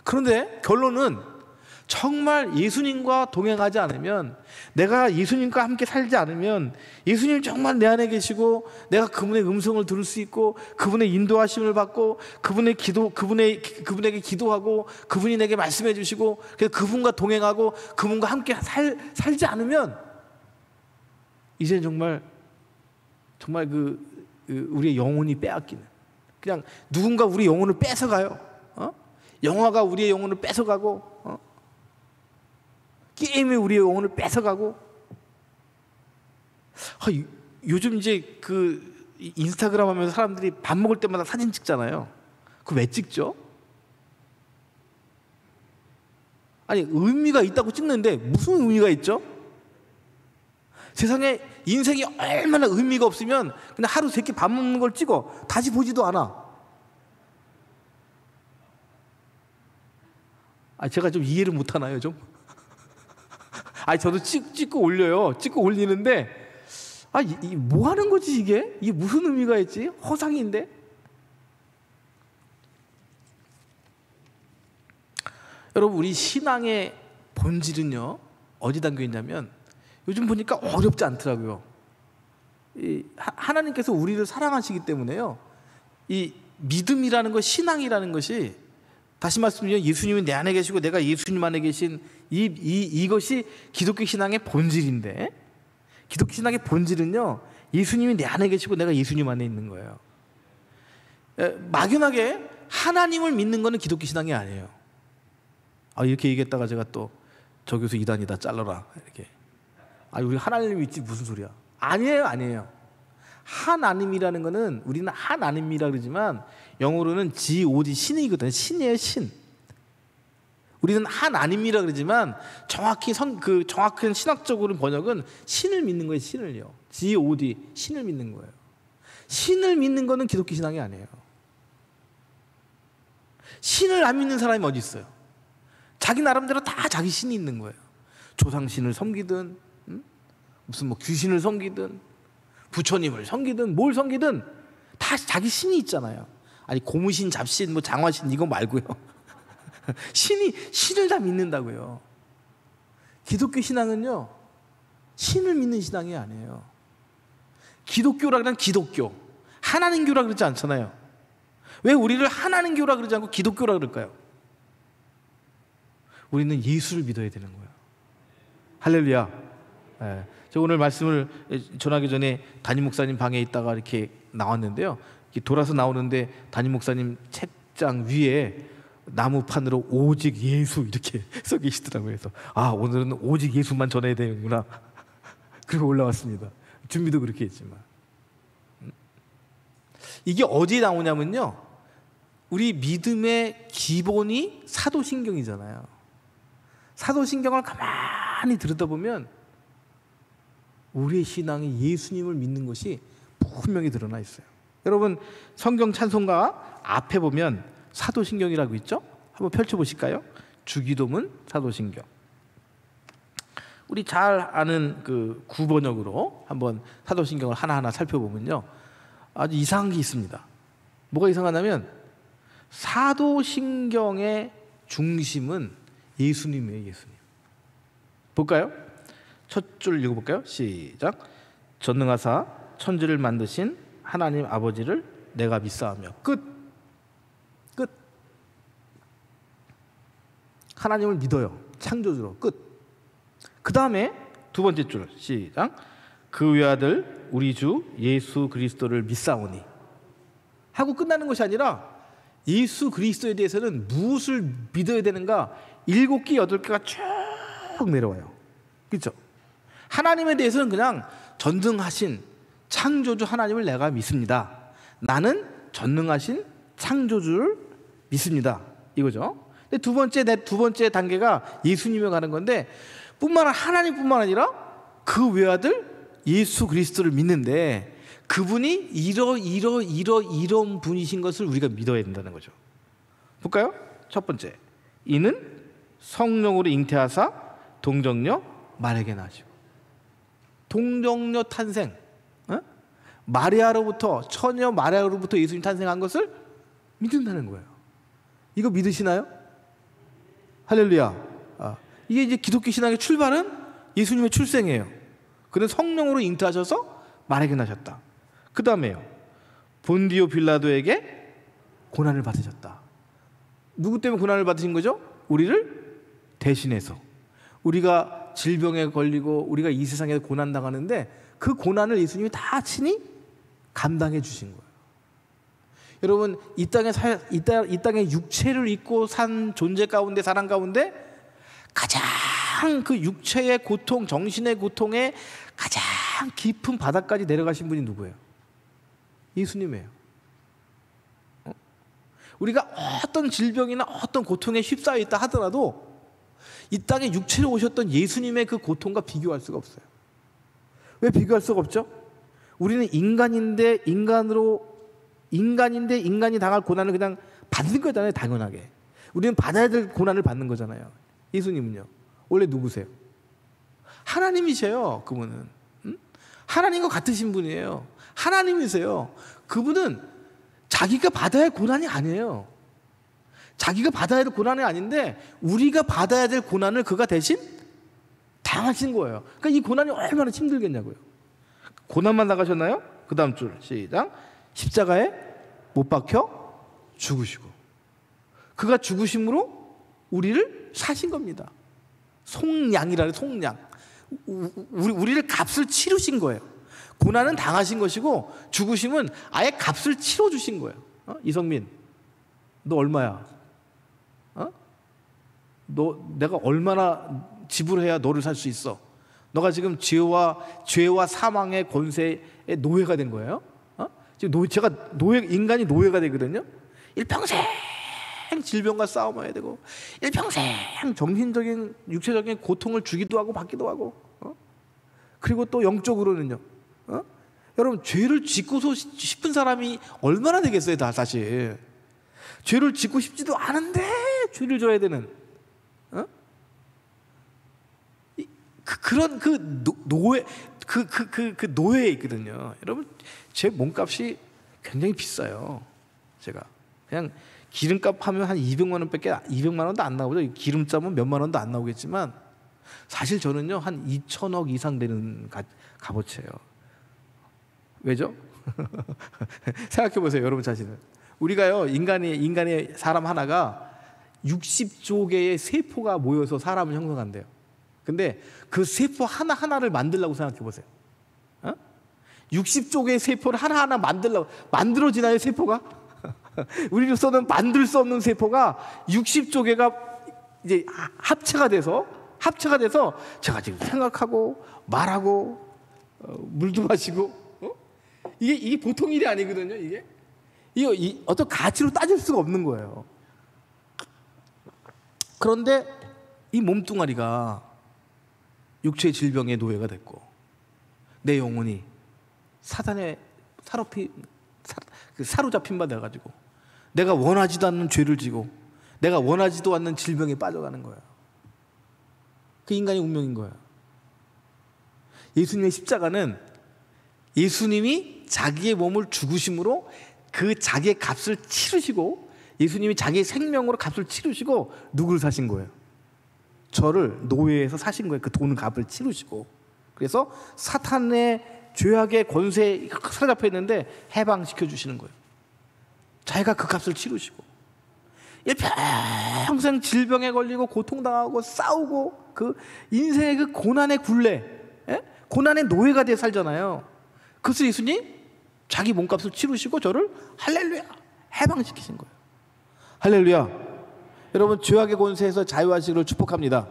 S2: 그런데 결론은 정말 예수님과 동행하지 않으면, 내가 예수님과 함께 살지 않으면, 예수님 정말 내 안에 계시고 내가 그분의 음성을 들을 수 있고 그분의 인도하심을 받고 그분에게 기도하고 그분이 내게 말씀해 주시고 그래서 그분과 동행하고 그분과 함께 살지 않으면 이제는 정말 우리의 영혼이 빼앗기는, 그냥 누군가 우리 영혼을 뺏어가요. 영화가 우리의 영혼을 뺏어가고, 게임이 우리의 영혼을 뺏어가고. 요즘 이제 그 인스타그램 하면서 사람들이 밥 먹을 때마다 사진 찍잖아요. 그거 왜 찍죠? 아니, 의미가 있다고 찍는데 무슨 의미가 있죠? 세상에 인생이 얼마나 의미가 없으면 그냥 하루 세 끼 밥 먹는 걸 찍어 다시 보지도 않아. 제가 좀 이해를 못 하나요, 좀? 저도 찍고 올려요. 찍고 올리는데, 뭐 하는 거지, 이게? 이게 무슨 의미가 있지? 허상인데? 여러분, 우리 신앙의 본질은요, 어디 담겨 있냐면, 요즘 보니까 어렵지 않더라고요. 하나님께서 우리를 사랑하시기 때문에요, 이 믿음이라는 것, 신앙이라는 것이, 다시 말씀드리면 예수님이 내 안에 계시고 내가 예수님 안에 계신 이것이 기독교 신앙의 본질인데, 기독교 신앙의 본질은요, 예수님이 내 안에 계시고 내가 예수님 안에 있는 거예요. 막연하게 하나님을 믿는 것은 기독교 신앙이 아니에요. 이렇게 얘기했다가 제가 또 저 교수 이단이다 잘라라 이렇게. 우리 하나님 믿지 무슨 소리야? 아니에요. 하나님이라는 것은 우리는 하나님이라 그러지만 영어로는 God, 신이거든요. 신이에요, 신. 우리는 하나님이라 그러지만 정확한 신학적으로 번역은 신을 믿는 거예요, 신을요. God, 신을 믿는 거예요. 신을 믿는 거는 기독교 신앙이 아니에요. 신을 안 믿는 사람이 어디 있어요? 자기 나름대로 다 자기 신이 있는 거예요. 조상신을 섬기든, 무슨 뭐 귀신을 섬기든, 부처님을 섬기든 뭘 섬기든 다 자기 신이 있잖아요. 고무신, 잡신, 뭐 장화신 이거 말고요. 신을 다 믿는다고요. 기독교 신앙은요, 신을 믿는 신앙이 아니에요. 기독교라 그러면 기독교, 하나님교라 그러지 않잖아요. 왜 우리를 하나님교라 그러지 않고 기독교라 그럴까요? 우리는 예수를 믿어야 되는 거예요. 할렐루야. 예. 저 오늘 말씀을 전하기 전에 담임 목사님 방에 있다가 이렇게 나왔는데요. 이렇게 돌아서 나오는데 담임 목사님 책장 위에 나무판으로 오직 예수 이렇게 써 계시더라고요. 그래서 오늘은 오직 예수만 전해야 되는구나. 그리고 올라왔습니다. 준비도 그렇게 했지만. 이게 어디에 나오냐면요, 우리 믿음의 기본이 사도신경이잖아요. 사도신경을 가만히 들여다보면 우리의 신앙이 예수님을 믿는 것이 분명히 드러나 있어요. 여러분, 성경 찬송가 앞에 보면 사도신경이라고 있죠? 한번 펼쳐보실까요? 주기도문 사도신경. 우리 잘 아는 그 구번역으로 한번 사도신경을 하나하나 살펴보면요, 아주 이상한 게 있습니다. 뭐가 이상하냐면 사도신경의 중심은 예수님이에요. 예수님. 볼까요? 첫 줄 읽어볼까요? 시작. 전능하사 천지를 만드신 하나님 아버지를 내가 믿사오며. 끝. 하나님을 믿어요. 창조주로. 끝. 그 다음에 두 번째 줄 시작. 그 외아들 우리 주 예수 그리스도를 믿사오니 하고 끝나는 것이 아니라 예수 그리스도에 대해서는 무엇을 믿어야 되는가 7개, 8개가 쭉 내려와요. 그렇죠? 하나님에 대해서는 그냥 전능하신 창조주 하나님을 내가 믿습니다. 나는 전능하신 창조주를 믿습니다. 이거죠. 근데 두 번째 단계가 예수님에 가는 건데, 하나님뿐만 아니라 그 외아들 예수 그리스도를 믿는데 그분이 이런 분이신 것을 우리가 믿어야 된다는 거죠. 볼까요? 첫 번째, 이는 성령으로 잉태하사 동정녀 마리아에게 나시고. 동정녀 탄생, 마리아로부터, 처녀 마리아로부터 예수님 탄생한 것을 믿는다는 거예요. 이거 믿으시나요? 할렐루야. 이게 이제 기독교 신앙의 출발은 예수님의 출생이에요. 그는 성령으로 잉태하셔서 마리아에게 나셨다. 그 다음에요, 본디오 빌라도에게 고난을 받으셨다. 누구 때문에 고난을 받으신 거죠? 우리를 대신해서. 우리가 질병에 걸리고 우리가 이 세상에 고난당하는데 그 고난을 예수님이 다 친히 감당해 주신 거예요. 여러분, 이 땅에 육체를 입고 산 존재 가운데, 사람 가운데 가장 그 육체의 고통, 정신의 고통에 가장 깊은 바닥까지 내려가신 분이 누구예요? 예수님이에요. 우리가 어떤 질병이나 어떤 고통에 휩싸여 있다 하더라도 이 땅에 육체로 오셨던 예수님의 그 고통과 비교할 수가 없어요. 왜 비교할 수가 없죠? 우리는 인간인데 인간이 당할 고난을 그냥 받는 거잖아요. 당연하게 우리는 받아야 될 고난을 받는 거잖아요. 예수님은요, 원래 누구세요? 하나님이세요. 그분은 하나님과 같으신 분이에요. 하나님이세요. 그분은 자기가 받아야 할 고난이 아니에요. 자기가 받아야 될 고난이 아닌데 우리가 받아야 될 고난을 그가 대신 당하신 거예요. 그러니까 이 고난이 얼마나 힘들겠냐고요. 고난만 나가셨나요? 그 다음 줄 시작. 십자가에 못 박혀 죽으시고, 그가 죽으심으로 우리를 사신 겁니다. 속량이라는, 속량. 우리를 값을 치르신 거예요. 고난은 당하신 것이고 죽으심은 아예 값을 치러주신 거예요. 이성민, 너 얼마야? 내가 얼마나 지불해야 너를 살 수 있어? 너가 지금 죄와 사망의 권세의 노예가 된 거예요. 지금 인간이 노예가 되거든요. 일평생 질병과 싸움해야 되고, 일평생 정신적인, 육체적인 고통을 주기도 하고 받기도 하고, 그리고 또 영적으로는요. 여러분, 죄를 짓고 싶은 사람이 얼마나 되겠어요, 다 사실. 죄를 짓고 싶지도 않은데 죄를 져야 되는, 그런 노예에 있거든요. 여러분, 제 몸값이 굉장히 비싸요. 제가 그냥 기름값 하면 한 200만 원도 안 나오죠. 기름값은 몇만 원도 안 나오겠지만 사실 저는요 한 2천억 이상 되는 값어치예요. 왜죠? 생각해 보세요, 여러분 자신을. 우리가요, 인간의 사람 하나가 60조 개의 세포가 모여서 사람을 형성한대요. 근데 그 세포 하나하나를 만들려고 생각해 보세요. 60조 개의 세포를 하나하나 만들어지나요, 세포가? 우리로서는 만들 수 없는 세포가 60조 개가 이제 합체가 돼서 제가 지금 생각하고 말하고 물도 마시고, 이게 보통 일이 아니거든요. 이게 어떤 가치로 따질 수가 없는 거예요. 그런데 이 몸뚱아리가 육체의 질병의 노예가 됐고, 내 영혼이 사단에 사로잡힌 바 돼가지고 내가 원하지도 않는 죄를 지고 내가 원하지도 않는 질병에 빠져가는 거예요. 그 인간의 운명인 거예요. 예수님의 십자가는 예수님이 자기의 몸을 죽으심으로 그 자기의 값을 치르시고, 예수님이 자기의 생명으로 값을 치르시고 누구를 사신 거예요? 저를 노예에서 사신 거예요. 그 돈 값을 치르시고. 그래서 사탄의 죄악의 권세에 사로잡혀 있는데 해방시켜 주시는 거예요. 자기가 그 값을 치르시고, 평생 질병에 걸리고 고통당하고 싸우고 그 인생의 그 고난의 굴레, 고난의 노예가 돼 살잖아요. 그래서 예수님 자기 몸값을 치르시고 저를 할렐루야 해방시키신 거예요. 할렐루야. 여러분, 죄악의 권세에서 자유하시기를 축복합니다.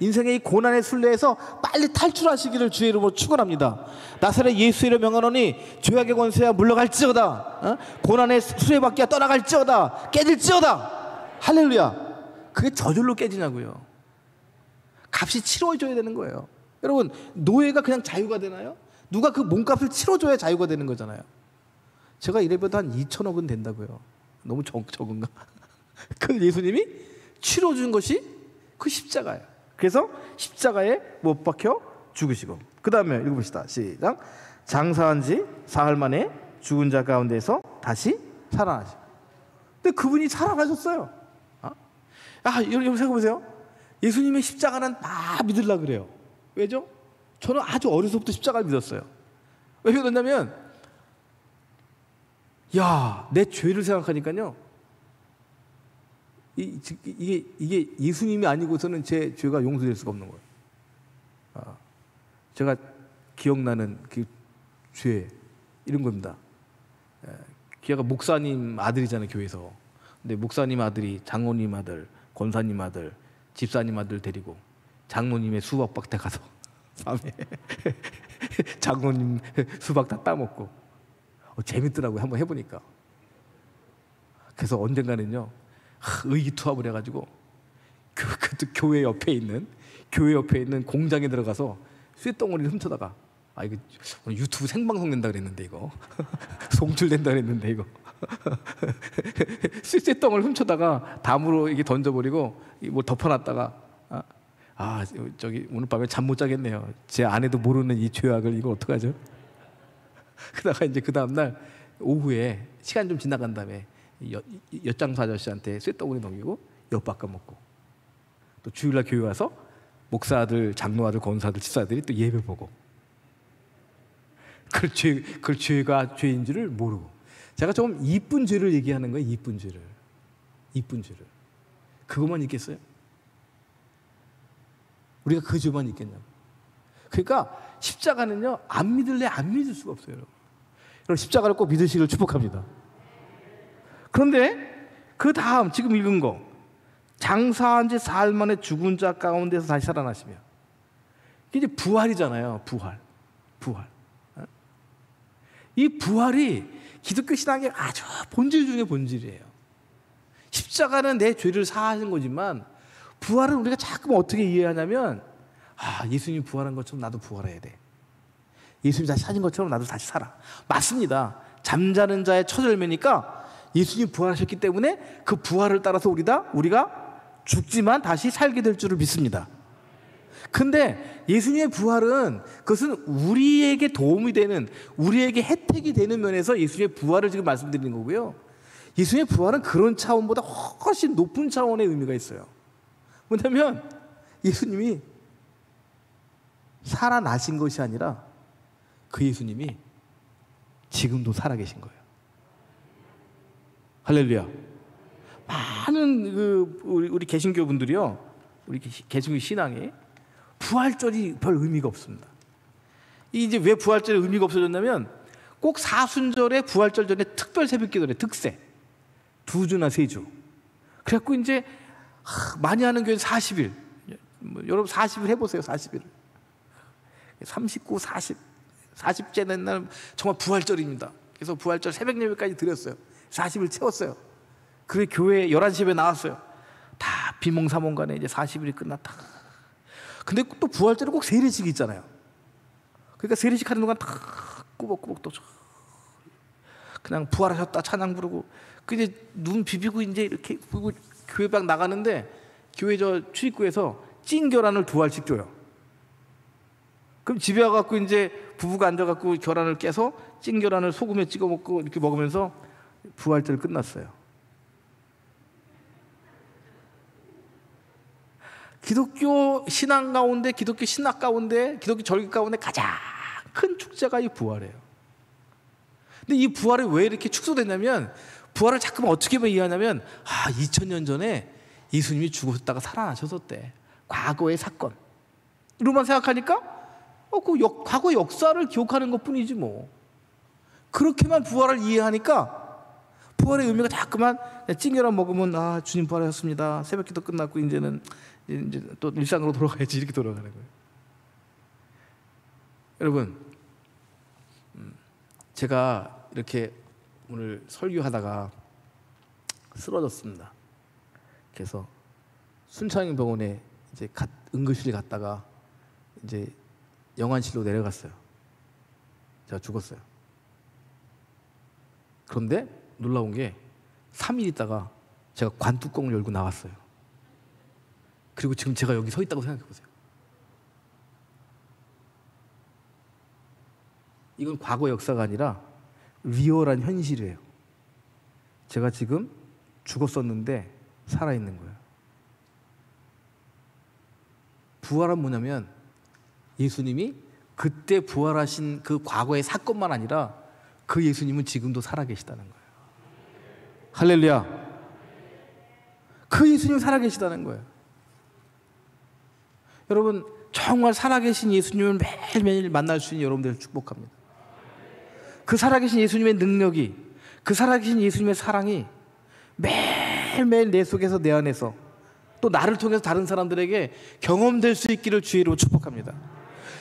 S2: 인생의 이 고난의 순례에서 빨리 탈출하시기를 주의 이름으로 축원합니다. 나사렛 예수의 이름 명하노니 죄악의 권세야 물러갈지어다, 고난의 수레바퀴야 떠나갈지어다, 깨질지어다. 할렐루야. 그게 저절로 깨지냐고요. 값이 치러줘야 되는 거예요. 여러분, 노예가 그냥 자유가 되나요? 누가 그 몸값을 치러줘야 자유가 되는 거잖아요. 제가 이래봬도 한 2천억은 된다고요. 너무 적은가? 그 예수님이 치러준 것이 그 십자가예요. 그래서 십자가에 못 박혀 죽으시고, 그 다음에 읽어봅시다. 시작. 장사한 지 사흘 만에 죽은 자 가운데서 다시 살아나시고. 근데 그분이 살아나셨어요. 여러분 생각해보세요. 예수님의 십자가는 다 믿으려고 그래요. 왜죠? 저는 아주 어려서부터 십자가를 믿었어요. 왜 그러냐면, 내 죄를 생각하니까요, 이게 예수님이 아니고서는 제 죄가 용서될 수가 없는 거예요. 제가 기억나는 그 죄 이런 겁니다. 걔가 목사님 아들이잖아요, 교회에서. 근데 목사님 아들이 장로님 아들, 권사님 아들, 집사님 아들 데리고 장로님의 수박밭에 가서 밤에 장로님 수박 다 따먹고, 재밌더라고요. 한번 해보니까. 그래서 언젠가는요, 의기투합을 해가지고 교회 옆에 있는 공장에 들어가서 쇳덩어리를 훔쳐다가, 이거 오늘 유튜브 생방송 된다 그랬는데, 이거 송출된다 그랬는데, 이거 쇳덩어리를 훔쳐다가 담으로 이게 던져버리고 뭐 덮어놨다가, 저기 오늘 밤에 잠 못 자겠네요. 제 아내도 모르는 이 죄악을 이거 어떡하죠? 그러다가 이제 그 다음날 오후에 시간 좀 지나간 다음에 엿장수 아저씨한테 쇳덩어리 넘기고 엿바꿔 먹고, 또 주일날 교회 와서 목사들, 장로아들, 권사들, 집사들이 또 예배 보고, 그 죄가 죄인 줄을 모르고. 제가 조금 이쁜 죄를 얘기하는 거예요. 이쁜 죄를. 그것만 있겠어요? 우리가 그 죄만 있겠냐고. 그러니까 십자가는요, 안 믿을래 안 믿을 수가 없어요. 여러분, 십자가를 꼭 믿으시기를 축복합니다. 그런데 그 다음 지금 읽은 거, 장사한 지 사흘 만에 죽은 자 가운데서 다시 살아나시며, 이게 이제 부활이잖아요. 부활. 이 부활이 기독교 신앙의 아주 본질 중에 본질이에요. 십자가는 내 죄를 사하신 거지만, 부활은 우리가 자꾸 어떻게 이해하냐면, 예수님이 부활한 것처럼 나도 부활해야 돼. 예수님이 다시 사신 것처럼 나도 다시 살아. 맞습니다. 잠자는 자의 첫 열매니까 예수님이 부활하셨기 때문에 그 부활을 따라서 우리가 죽지만 다시 살게 될 줄을 믿습니다. 근데 예수님의 부활은, 그것은 우리에게 도움이 되는, 우리에게 혜택이 되는 면에서 예수님의 부활을 지금 말씀드리는 거고요. 예수님의 부활은 그런 차원보다 훨씬 높은 차원의 의미가 있어요. 뭐냐면 예수님이 살아나신 것이 아니라 그 예수님이 지금도 살아계신 거예요. 할렐루야. 많은 우리 개신교 분들이요, 우리 개신교 신앙에 부활절이 별 의미가 없습니다. 이제 왜 부활절에 의미가 없어졌냐면 꼭 사순절에 부활절 전에 특별 새벽기도래, 특세 2주나 3주. 그래갖고 이제 많이 하는 교회 40일. 여러분 40일 해보세요. 40일. 39, 40, 40째 된 날 정말 부활절입니다. 그래서 부활절 새벽 예배까지 드렸어요. 40일 채웠어요. 그래 교회 11시 에 나왔어요. 다 비몽사몽간에 이제 40일이 끝났다. 근데 또 부활절에 꼭 세례식 있잖아요. 그러니까 세례식 하는 동안 다 꾸벅꾸벅 또 그냥 부활하셨다 찬양 부르고, 그 이제 눈 비비고 이제 이렇게 보고 교회 밖 나가는데 교회 저 출입구에서 찐 계란을 2알씩 줘요. 그럼 집에 와갖고 이제 부부가 앉아갖고 계란을 깨서 찐 계란을 소금에 찍어 먹고 이렇게 먹으면서 부활절 끝났어요. 기독교 신앙 가운데, 기독교 신학 가운데, 기독교 절기 가운데 가장 큰 축제가 이 부활이에요. 근데 이 부활이 왜 이렇게 축소됐냐면, 부활을 자꾸만 어떻게 이해하냐면 2000년 전에 예수님이 죽었다가 살아나셨었대. 과거의 사건 이로만 생각하니까 과거 역사를 기억하는 것뿐이지 뭐. 그렇게만 부활을 이해하니까 부활의 의미가 자꾸만 찡겨라 먹으면 주님 부활하셨습니다. 새벽기도 끝났고 이제는 이제 또 일상으로 돌아가야지, 이렇게 돌아가는 거예요. 여러분, 제가 이렇게 오늘 설교하다가 쓰러졌습니다. 그래서 순창병원에 이제 응급실에 갔다가 이제 영안실로 내려갔어요. 제가 죽었어요. 그런데 놀라운 게 3일 있다가 제가 관 뚜껑을 열고 나왔어요. 그리고 지금 제가 여기 서 있다고 생각해 보세요. 이건 과거 역사가 아니라 리얼한 현실이에요. 제가 지금 죽었었는데 살아있는 거예요. 부활은 뭐냐면 예수님이 그때 부활하신 그 과거의 사건만 아니라 그 예수님은 지금도 살아계시다는 거예요. 할렐루야. 그 예수님은 살아계시다는 거예요. 여러분, 정말 살아계신 예수님을 매일매일 만날 수 있는 여러분들을 축복합니다. 그 살아계신 예수님의 능력이, 그 살아계신 예수님의 사랑이 매일매일 내 속에서, 내 안에서, 또 나를 통해서 다른 사람들에게 경험될 수 있기를 주의로 축복합니다.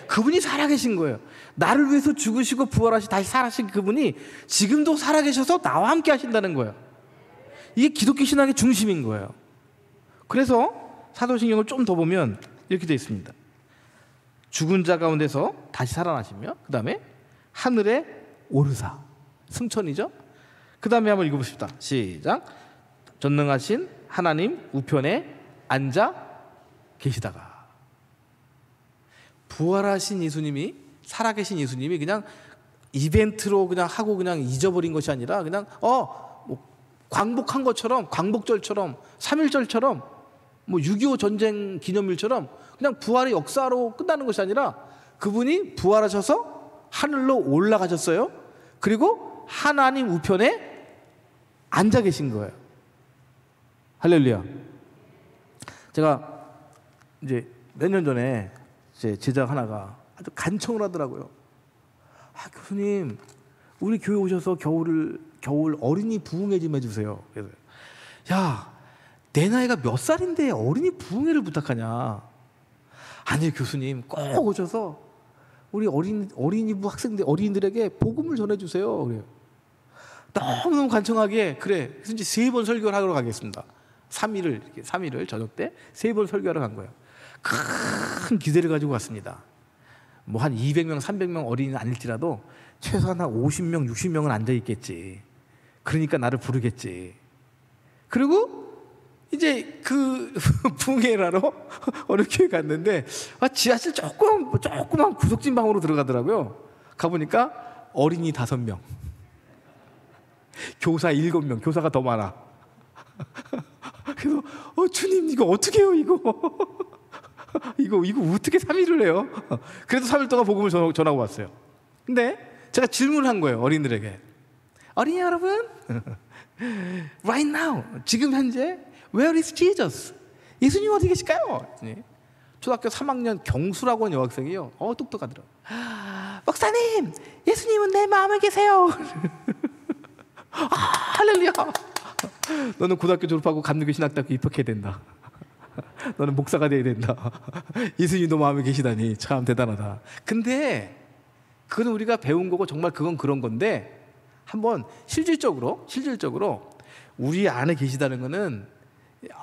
S2: 그분이 살아계신 거예요. 나를 위해서 죽으시고 부활하시 다시 살아신 그분이 지금도 살아계셔서 나와 함께 하신다는 거예요. 이게 기독교 신앙의 중심인 거예요. 그래서 사도신경을 좀 더 보면 이렇게 되어 있습니다. 죽은 자 가운데서 다시 살아나시며, 그 다음에 하늘에 오르사, 승천이죠. 그 다음에 한번 읽어보십시다. 시작. 전능하신 하나님 우편에 앉아 계시다가. 부활하신 예수님이, 살아계신 예수님이 그냥 이벤트로 그냥 하고 그냥 잊어버린 것이 아니라 그냥 뭐 광복한 것처럼, 광복절처럼, 3.1절처럼, 뭐 6.25 전쟁 기념일처럼 그냥 부활의 역사로 끝나는 것이 아니라 그분이 부활하셔서 하늘로 올라가셨어요. 그리고 하나님 우편에 앉아 계신 거예요. 할렐루야. 제가 이제 몇 년 전에 제 제자 하나가 아주 간청을 하더라고요. 교수님, 우리 교회 오셔서 겨울 어린이 부흥회 좀 해주세요. 그래서 내 나이가 몇 살인데 어린이 부흥회를 부탁하냐. 아니 교수님, 꼭 오셔서 우리 어린이부 학생들, 어린이들에게 복음을 전해주세요. 그래요. 너무너무 간청하게, 그래. 그래서 이제 3번 설교를 하러 가겠습니다. 3일을 저녁 때 3번 설교하러 간 거예요. 큰 기대를 가지고 갔습니다. 뭐 한 200명, 300명 어린이는 아닐지라도 최소한 한 50명, 60명은 앉아있겠지. 그러니까 나를 부르겠지. 그리고 이제 그 부흥회를 하러 어느 교회 갔는데 지하실 조그만 구석진 방으로 들어가더라고요. 가보니까 어린이 5명, 교사 7명, 교사가 더 많아. 그래서 주님, 이거 어떻게 해요 이거? 이거 어떻게 3일을 해요? 그래도 3일 동안 복음을 전하고 왔어요. 근데 제가 질문을 한 거예요, 어린이들에게. 어린이 여러분, Right now, 지금 현재 Where is Jesus? 예수님 어디 계실까요? 초등학교 3학년 경수라고 하는 여학생이요. 똑똑하더라고요. 목사님, 예수님은 내 마음에 계세요. 할렐루야. 너는 고등학교 졸업하고 감리교 신학대학교 입학해야 된다. 너는 목사가 돼야 된다. 예수님 너 마음에 계시다니 참 대단하다. 근데 그건 우리가 배운 거고 정말 그건 그런 건데, 한번 실질적으로 우리 안에 계시다는 거는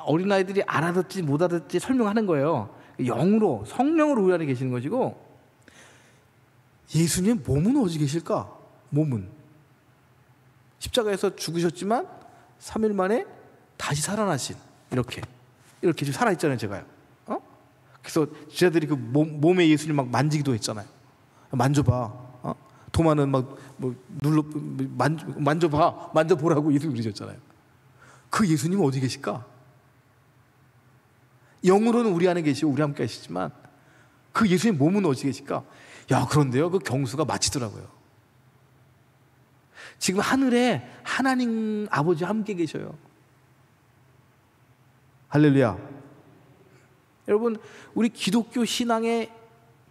S2: 어린아이들이 알아듣지 못 알아듣지 설명하는 거예요. 영으로, 성령으로 우리 안에 계시는 것이고, 예수님 몸은 어디 계실까? 몸은 십자가에서 죽으셨지만 3일 만에 다시 살아나신, 이렇게 지금 살아있잖아요. 제가요. 그래서 제자들이 그 몸에 예수님 막 만지기도 했잖아요. 만져봐. 도마는 막 만져보라고 예수님 그러셨잖아요. 그 예수님은 어디 계실까? 영으로는 우리 안에 계시고 우리 함께 계시지만 그 예수님 몸은 어디 계실까? 야, 그런데요, 그 경수가 마치더라고요. 지금 하늘에 하나님 아버지 함께 계셔요. 할렐루야. 여러분, 우리 기독교 신앙의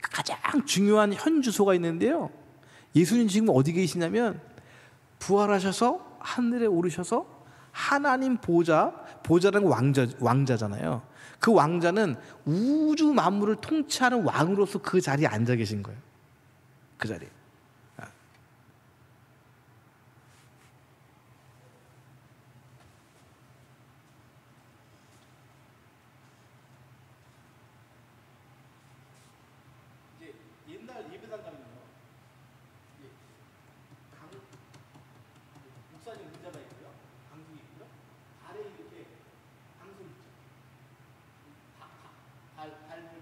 S2: 가장 중요한 현주소가 있는데요, 예수님 지금 어디 계시냐면 부활하셔서 하늘에 오르셔서 하나님 보좌라는 왕자잖아요. 그 왕자는 우주 만물을 통치하는 왕으로서 그 자리에 앉아 계신 거예요. 그 자리에. 이제 옛날 예배당 가면요, 목사님 의자가 있고요, 방송이 있고요, 아래 이렇게 방송 있죠. 발을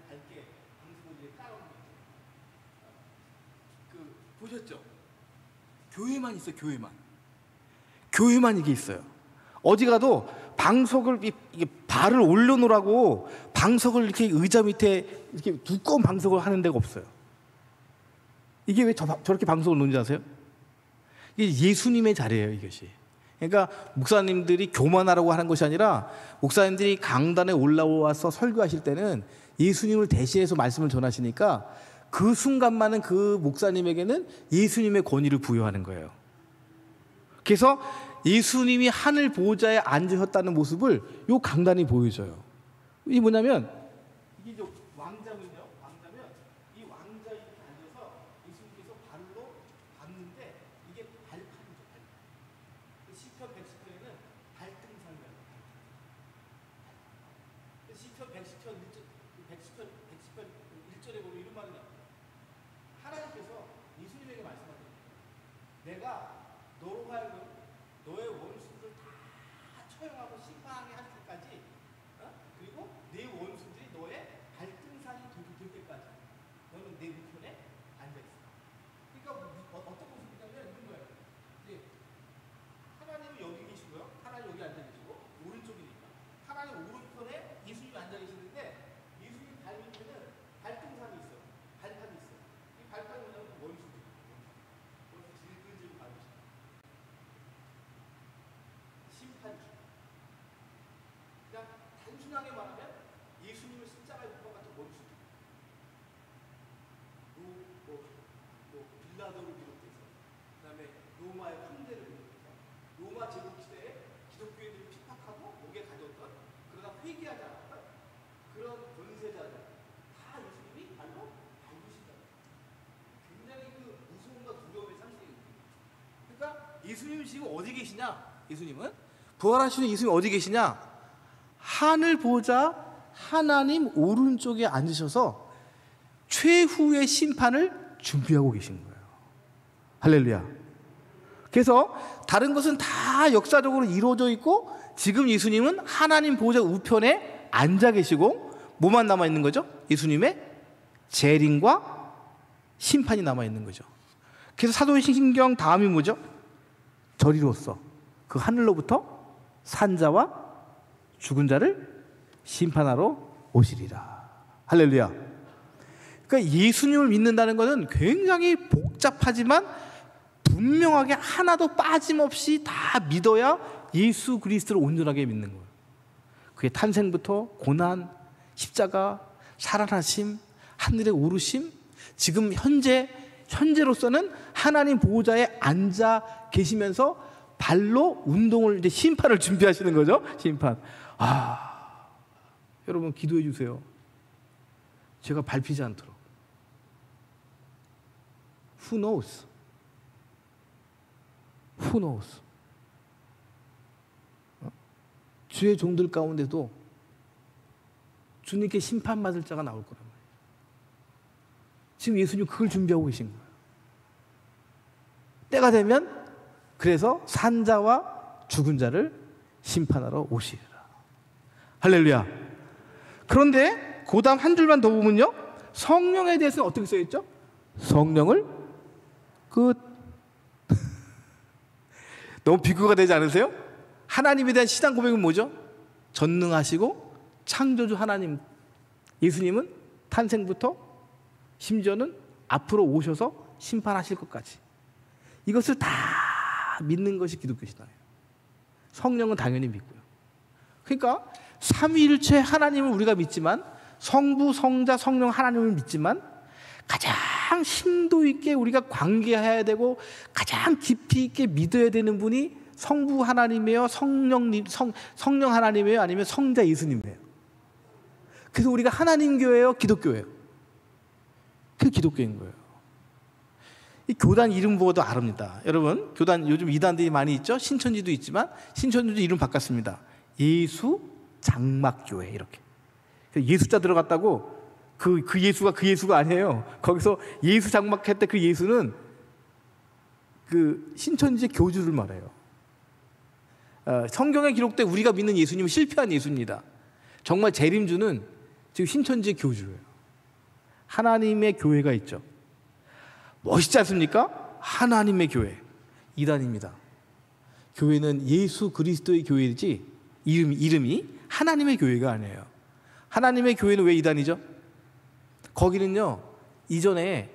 S2: 밝게 방송을 깔아놓은 거 있죠. 보셨죠? 교회만 있어요. 교회만 이게 있어요. 어디 가도 방석을 이게 발을 올려놓으라고 방석을 이렇게 의자 밑에 이렇게 두꺼운 방석을 하는 데가 없어요. 이게 왜 저렇게 방석을 놓는지 아세요? 이게 예수님의 자리예요, 이것이. 그러니까 목사님들이 교만하라고 하는 것이 아니라, 목사님들이 강단에 올라와서 설교하실 때는 예수님을 대신해서 말씀을 전하시니까 그 순간만은 그 목사님에게는 예수님의 권위를 부여하는 거예요. 그래서 예수님이 하늘 보좌에 앉으셨다는 모습을 요 강단이 보여줘요. 이게 뭐냐면, 이게 이제 왕자면요, 이 왕자 이렇게 앉아서 예수님께서 발로 밟는데 이게 발판이죠, 발판. 시편 110편에는 발등상이라고 해요. 시편 110편 1절에 보면 이런 말이 나와요. 하나님께서 예수님에게 말씀하세요. 내가 너로 하여금 너의 원수들을 다 처형하고 심판하게 할 때까지, 그리고 내 원수들이 너의 발등상이 될 때까지 너는 내 우편에 앉아있어. 그러니까 어떤 모습이냐면 이런 거예요. 이제 하나님은 여기 계시고요, 하나님 여기 앉아 계시고, 오른쪽이니까 하나님 오른편에 예수님이 앉아 계시는데, 예수님 발 밑에는 발등상이 있어요. 발판이 있어요. 이 발판이 뭐냐면 원수들. 질질 밟으시고 심판주. 그냥 단순하게 말하면 예수님을 십자가에 못 박았던 원수들. 빌라도를 비롯해서, 그다음에 로마의 황제를 비롯해서, 로마 제국 시대에 기독교인들을 핍박하고 목에 가졌던, 그러나 회개하지 않았던 그런 권세자들 다 예수님이 발로 밟으신다. 굉장히 그 무서움과 두려움의 상징입니다. 그러니까 예수님이 지금 어디 계시냐? 예수님은 부활하시는 예수님이 어디 계시냐? 하늘 보좌 하나님 오른쪽에 앉으셔서 최후의 심판을 준비하고 계신 거예요. 할렐루야. 그래서 다른 것은 다 역사적으로 이루어져 있고, 지금 예수님은 하나님 보좌 우편에 앉아 계시고, 뭐만 남아 있는 거죠? 예수님의 재림과 심판이 남아 있는 거죠. 그래서 사도신경 다음이 뭐죠? 저리로서 그 하늘로부터 산자와 죽은 자를 심판하러 오시리라. 할렐루야. 그러니까 예수님을 믿는다는 것은 굉장히 복잡하지만 분명하게 하나도 빠짐없이 다 믿어야 예수 그리스도를 온전하게 믿는 거예요. 그의 탄생부터 고난, 십자가, 살아나심, 하늘에 오르심, 지금 현재로서는 하나님 보호자에 앉아 계시면서 발로 운동을, 이제 심판을 준비하시는 거죠. 심판. 여러분 기도해 주세요. 제가 밟히지 않도록. Who knows? Who knows? 주의 종들 가운데도 주님께 심판받을 자가 나올 거란 말이에요. 지금 예수님 그걸 준비하고 계신 거예요. 때가 되면 그래서 산자와 죽은 자를 심판하러 오시리라. 할렐루야. 그런데 그 다음 한 줄만 더 보면요, 성령에 대해서는 어떻게 써있죠? 성령을 너무 비교가 되지 않으세요? 하나님에 대한 신앙 고백은 뭐죠? 전능하시고 창조주 하나님, 예수님은 탄생부터 심지어는 앞으로 오셔서 심판하실 것까지, 이것을 다 믿는 것이 기독교 신앙이에요. 성령은 당연히 믿고요. 그러니까 삼위일체 하나님을 우리가 믿지만, 성부, 성자, 성령 하나님을 믿지만, 가장 심도 있게 우리가 관계해야 되고 가장 깊이 있게 믿어야 되는 분이 성부 하나님이에요, 성령 하나님이에요, 아니면 성자 예수님이에요. 그래서 우리가 하나님 교회예요, 기독교예요? 그게 기독교인 거예요. 이 교단 이름 보고도 아릅니다. 여러분, 교단 요즘 이단들이 많이 있죠. 신천지도 있지만 신천지도 이름 바꿨습니다. 예수 장막교회, 이렇게. 예수자 들어갔다고 그 예수가 그 예수가 아니에요. 거기서 예수 장막할 때 그 예수는 그 신천지의 교주를 말해요. 성경에 기록돼 우리가 믿는 예수님은 실패한 예수입니다. 정말 재림주는 지금 신천지의 교주예요. 하나님의 교회가 있죠. 멋있지 않습니까? 하나님의 교회. 이단입니다. 교회는 예수 그리스도의 교회이지 이름이 하나님의 교회가 아니에요. 하나님의 교회는 왜 이단이죠? 거기는요, 이전에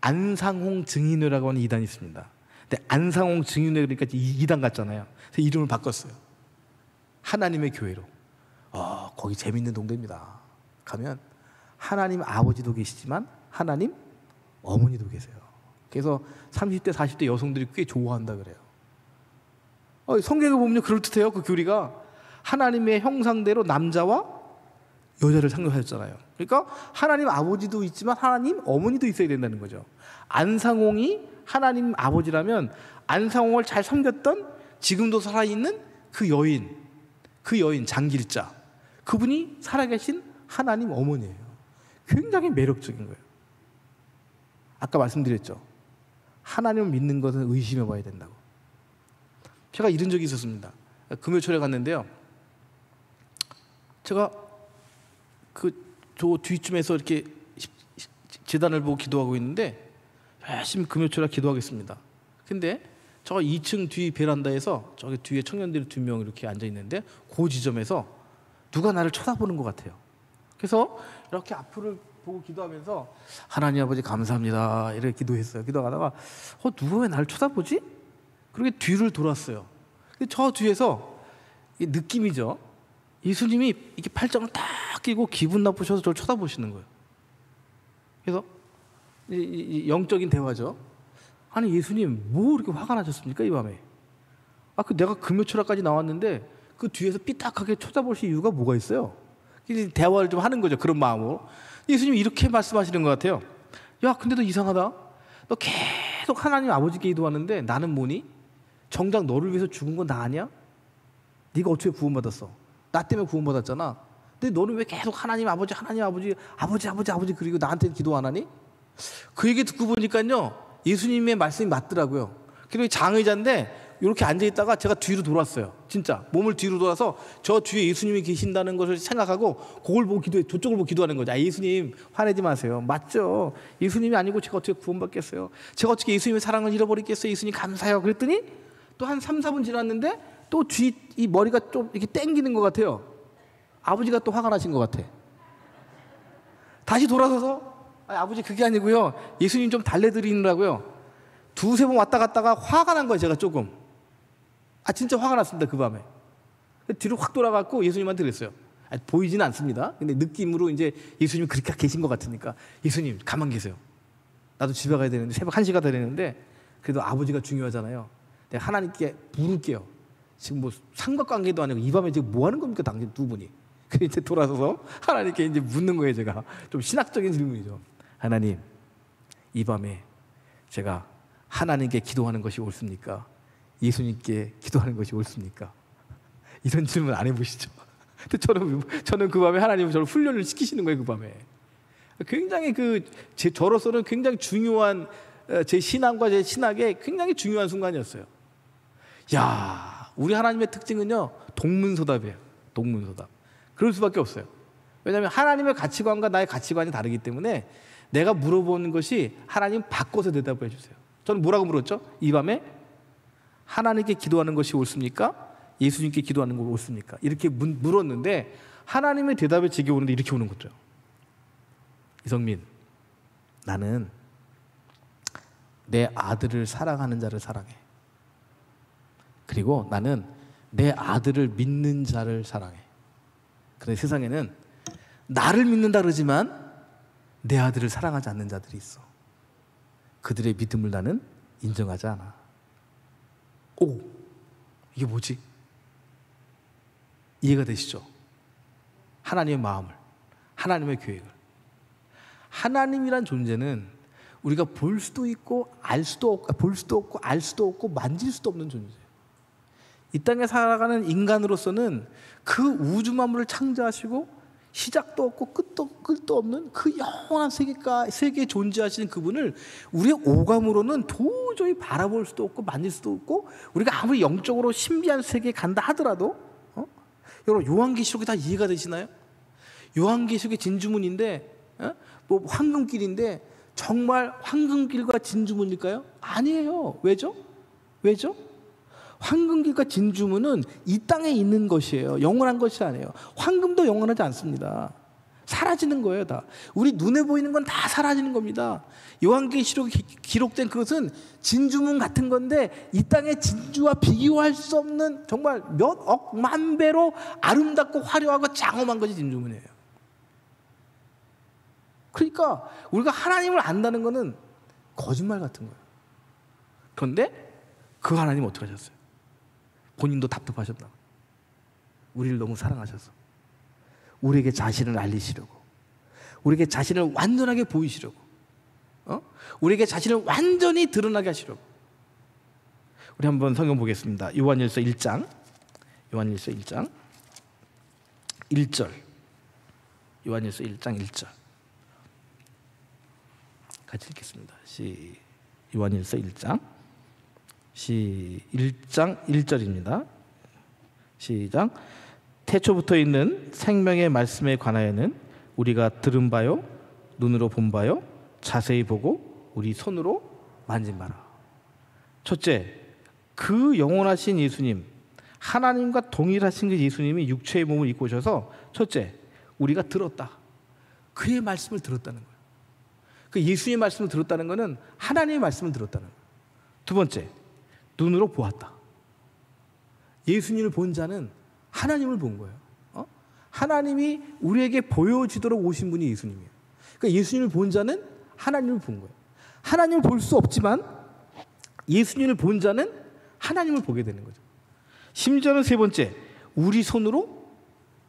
S2: 안상홍 증인회라고 하는 이단이 있습니다. 근데 안상홍 증인회 그러니까 이단 같잖아요. 그래서 이름을 바꿨어요. 하나님의 교회로. 거기 재밌는 동네입니다. 가면 하나님 아버지도 계시지만 하나님 어머니도 계세요. 그래서 30대 40대 여성들이 꽤 좋아한다 그래요. 성경에 보면 그럴듯해요. 그 교리가 하나님의 형상대로 남자와 여자를 창조하셨잖아요. 그러니까 하나님 아버지도 있지만 하나님 어머니도 있어야 된다는 거죠. 안상홍이 하나님 아버지라면 안상홍을 잘 섬겼던, 지금도 살아있는 그 여인 장길자, 그분이 살아계신 하나님 어머니예요. 굉장히 매력적인 거예요. 아까 말씀드렸죠. 하나님을 믿는 것은 의심해 봐야 된다고. 제가 이런 적이 있었습니다. 금요초에 갔는데요, 제가 저 뒤쯤에서 이렇게 제단을 보고 기도하고 있는데 열심히 금요초라 기도하겠습니다. 근데 저 2층 뒤 베란다에서 저기 뒤에 청년들이 2명 이렇게 앉아 있는데 그 지점에서 누가 나를 쳐다보는 것 같아요. 그래서 이렇게 앞을 보고 기도하면서 하나님 아버지 감사합니다 이렇게 기도했어요. 기도하다가 누가 왜 나를 쳐다보지? 그렇게 뒤를 돌았어요. 저 뒤에서 느낌이죠. 예수님이 이렇게 팔짱을 딱 끼고 기분 나쁘셔서 저를 쳐다보시는 거예요. 그래서 영적인 대화죠. 아니 예수님 뭐 이렇게 화가 나셨습니까 이 밤에? 내가 금요초라까지 나왔는데 그 뒤에서 삐딱하게 쳐다보실 이유가 뭐가 있어요? 대화를 좀 하는 거죠. 그런 마음으로. 예수님이 이렇게 말씀하시는 것 같아요. 야 근데 너 이상하다. 너 계속 하나님 아버지께 기도하는데 나는 뭐니? 정작 너를 위해서 죽은 건 나 아니야? 네가 어떻게 구원받았어? 나 때문에 구원받았잖아. 근데 너는 왜 계속 하나님 아버지 그리고 나한테 기도 안 하니? 그 얘기 듣고 보니까요, 예수님의 말씀이 맞더라고요. 그리고 장의자인데 이렇게 앉아있다가 제가 뒤로 돌았어요. 진짜 몸을 뒤로 돌아서 저 뒤에 예수님이 계신다는 것을 생각하고 그걸 보고 저쪽을 보고 기도하는 거죠. 예수님 화내지 마세요. 맞죠? 예수님이 아니고 제가 어떻게 구원받겠어요? 제가 어떻게 예수님의 사랑을 잃어버리겠어요? 예수님 감사해요. 그랬더니 또 한 3, 4분 지났는데 또 뒤 이 머리가 좀 이렇게 땡기는 것 같아요. 아버지가 또 화가 나신 것 같아. 다시 돌아서서 아버지 그게 아니고요, 예수님 좀 달래드리느라고요, 2, 3번 왔다 갔다가 화가 난 거예요. 제가 조금 진짜 화가 났습니다. 그 밤에 뒤로 확 돌아갔고 예수님한테 그랬어요. 보이지는 않습니다. 근데 느낌으로 이제 예수님 그렇게 계신 것 같으니까, 예수님 가만 계세요. 나도 집에 가야 되는데 새벽 1시가 다 되는데 그래도 아버지가 중요하잖아요. 내가 하나님께 부를게요. 지금 뭐 삼각관계도 아니고 이 밤에 지금 뭐 하는 겁니까 당신 두 분이. 그래서 이제 돌아서서 하나님께 이제 묻는 거예요. 제가 좀 신학적인 질문이죠. 하나님, 이 밤에 제가 하나님께 기도하는 것이 옳습니까? 예수님께 기도하는 것이 옳습니까? 이런 질문 안 해보시죠? 근데 저는 그 밤에 하나님은 저를 훈련을 시키시는 거예요. 그 밤에 굉장히 저로서는 굉장히 중요한, 제 신앙과 제 신학에 굉장히 중요한 순간이었어요. 야, 우리 하나님의 특징은요, 동문서답이에요. 동문서답. 그럴 수밖에 없어요. 왜냐하면 하나님의 가치관과 나의 가치관이 다르기 때문에 내가 물어보는 것이 하나님 바꿔서 대답을 해주세요. 저는 뭐라고 물었죠? 이 밤에 하나님께 기도하는 것이 옳습니까? 예수님께 기도하는 거 옳습니까? 이렇게 물었는데 하나님의 대답에 제게 오는데 이렇게 오는 거죠. 이성민, 나는 내 아들을 사랑하는 자를 사랑해. 그리고 나는 내 아들을 믿는 자를 사랑해. 그런데 세상에는 나를 믿는다 그러지만 내 아들을 사랑하지 않는 자들이 있어. 그들의 믿음을 나는 인정하지 않아. 오, 이게 뭐지? 이해가 되시죠? 하나님의 마음을, 하나님의 계획을. 하나님이란 존재는 우리가 볼 수도 있고 알 수도 없고 만질 수도 없는 존재예요. 이 땅에 살아가는 인간으로서는 그 우주 만물을 창조하시고 시작도 없고 끝도 없는 그 영원한 세계에 존재하시는 그분을 우리의 오감으로는 도저히 바라볼 수도 없고 만질 수도 없고, 우리가 아무리 영적으로 신비한 세계에 간다 하더라도, 여러분 요한계시록이 다 이해가 되시나요? 요한계시록의 진주문인데, 뭐 황금길인데 정말 황금길과 진주문일까요? 아니에요. 왜죠? 황금길과 진주문은 이 땅에 있는 것이에요. 영원한 것이 아니에요. 황금도 영원하지 않습니다. 사라지는 거예요. 다. 우리 눈에 보이는 건 다 사라지는 겁니다. 요한계시록에 기록된 그것은 진주문 같은 건데 이 땅의 진주와 비교할 수 없는 정말 몇 억 만 배로 아름답고 화려하고 장엄한 것이 진주문이에요. 그러니까 우리가 하나님을 안다는 것은 거짓말 같은 거예요. 그런데 그 하나님 어떻게 하셨어요? 본인도 답답하셨나? 우리를 너무 사랑하셔서 우리에게 자신을 알리시려고, 우리에게 자신을 완전하게 보이시려고, 우리에게 자신을 완전히 드러나게 하시려고. 우리 한번 성경 보겠습니다. 요한일서 1장 1절. 요한일서 1장 1절 같이 읽겠습니다. 요한일서 1장 1절입니다. 시작. 태초부터 있는 생명의 말씀에 관하여는 우리가 들은 바요, 눈으로 본 바요, 자세히 보고 우리 손으로 만진 바라. 첫째, 그 영원하신 예수님, 하나님과 동일하신 그 예수님이 육체의 몸을 입고 오셔서, 첫째, 우리가 들었다. 그의 말씀을 들었다는 거예요. 그 예수님의 말씀을 들었다는 것은 하나님의 말씀을 들었다는 거예요. 두 번째, 눈으로 보았다. 예수님을 본 자는 하나님을 본 거예요. 하나님이 우리에게 보여지도록 오신 분이 예수님이에요. 그러니까 예수님을 본 자는 하나님을 본 거예요. 하나님을 볼 수 없지만 예수님을 본 자는 하나님을 보게 되는 거죠. 심지어는 세 번째, 우리 손으로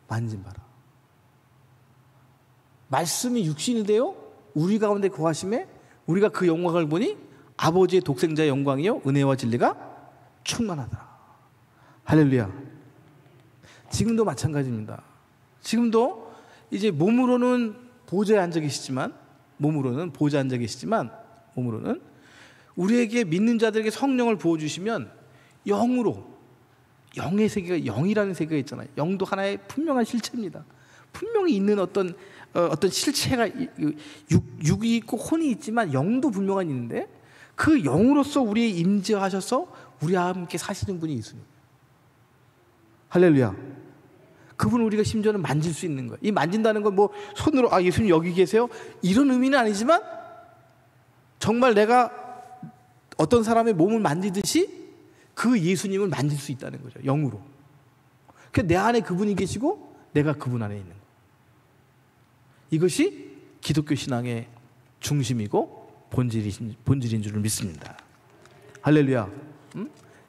S2: 만진 바라. 말씀이 육신이 되어 우리 가운데 거하심에 우리가 그 영광을 보니 아버지의 독생자의 영광이요 은혜와 진리가 충만하더라. 할렐루야. 지금도 마찬가지입니다. 지금도 이제 몸으로는 보좌에 앉아 계시지만, 몸으로는 우리에게 믿는 자들에게 성령을 부어주시면 영으로, 영의 세계가, 영이라는 세계가 있잖아요. 영도 하나의 분명한 실체입니다. 분명히 있는 어떤 실체가, 육이 있고 혼이 있지만 영도 분명한 있는데, 그 영으로서 우리에 임재하셔서 우리와 함께 사시는 분이 예수님. 할렐루야. 그분을 우리가 심지어는 만질 수 있는 거예요. 이 만진다는 건 뭐 손으로 예수님 여기 계세요? 이런 의미는 아니지만, 정말 내가 어떤 사람의 몸을 만지듯이 그 예수님을 만질 수 있다는 거죠. 영으로. 그러니까 내 안에 그분이 계시고 내가 그분 안에 있는 거예요. 이것이 기독교 신앙의 중심이고 본질인 줄을 믿습니다. 할렐루야.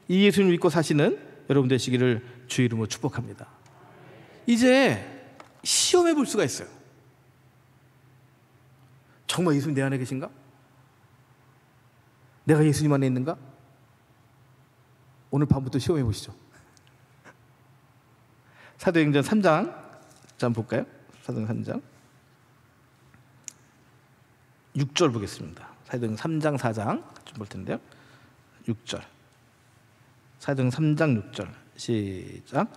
S2: 이 예수님을 믿고 사시는 여러분 되시기를 주의 이름으로 축복합니다. 이제 시험해 볼 수가 있어요. 정말 예수님 내 안에 계신가? 내가 예수님 안에 있는가? 오늘 밤부터 시험해 보시죠. 사도행전 3장 한번 볼까요? 사도행전 3장 6절 보겠습니다. 사도행전 3장 4장 좀 볼 텐데요. 6절. 사도행전 3장 6절 시작.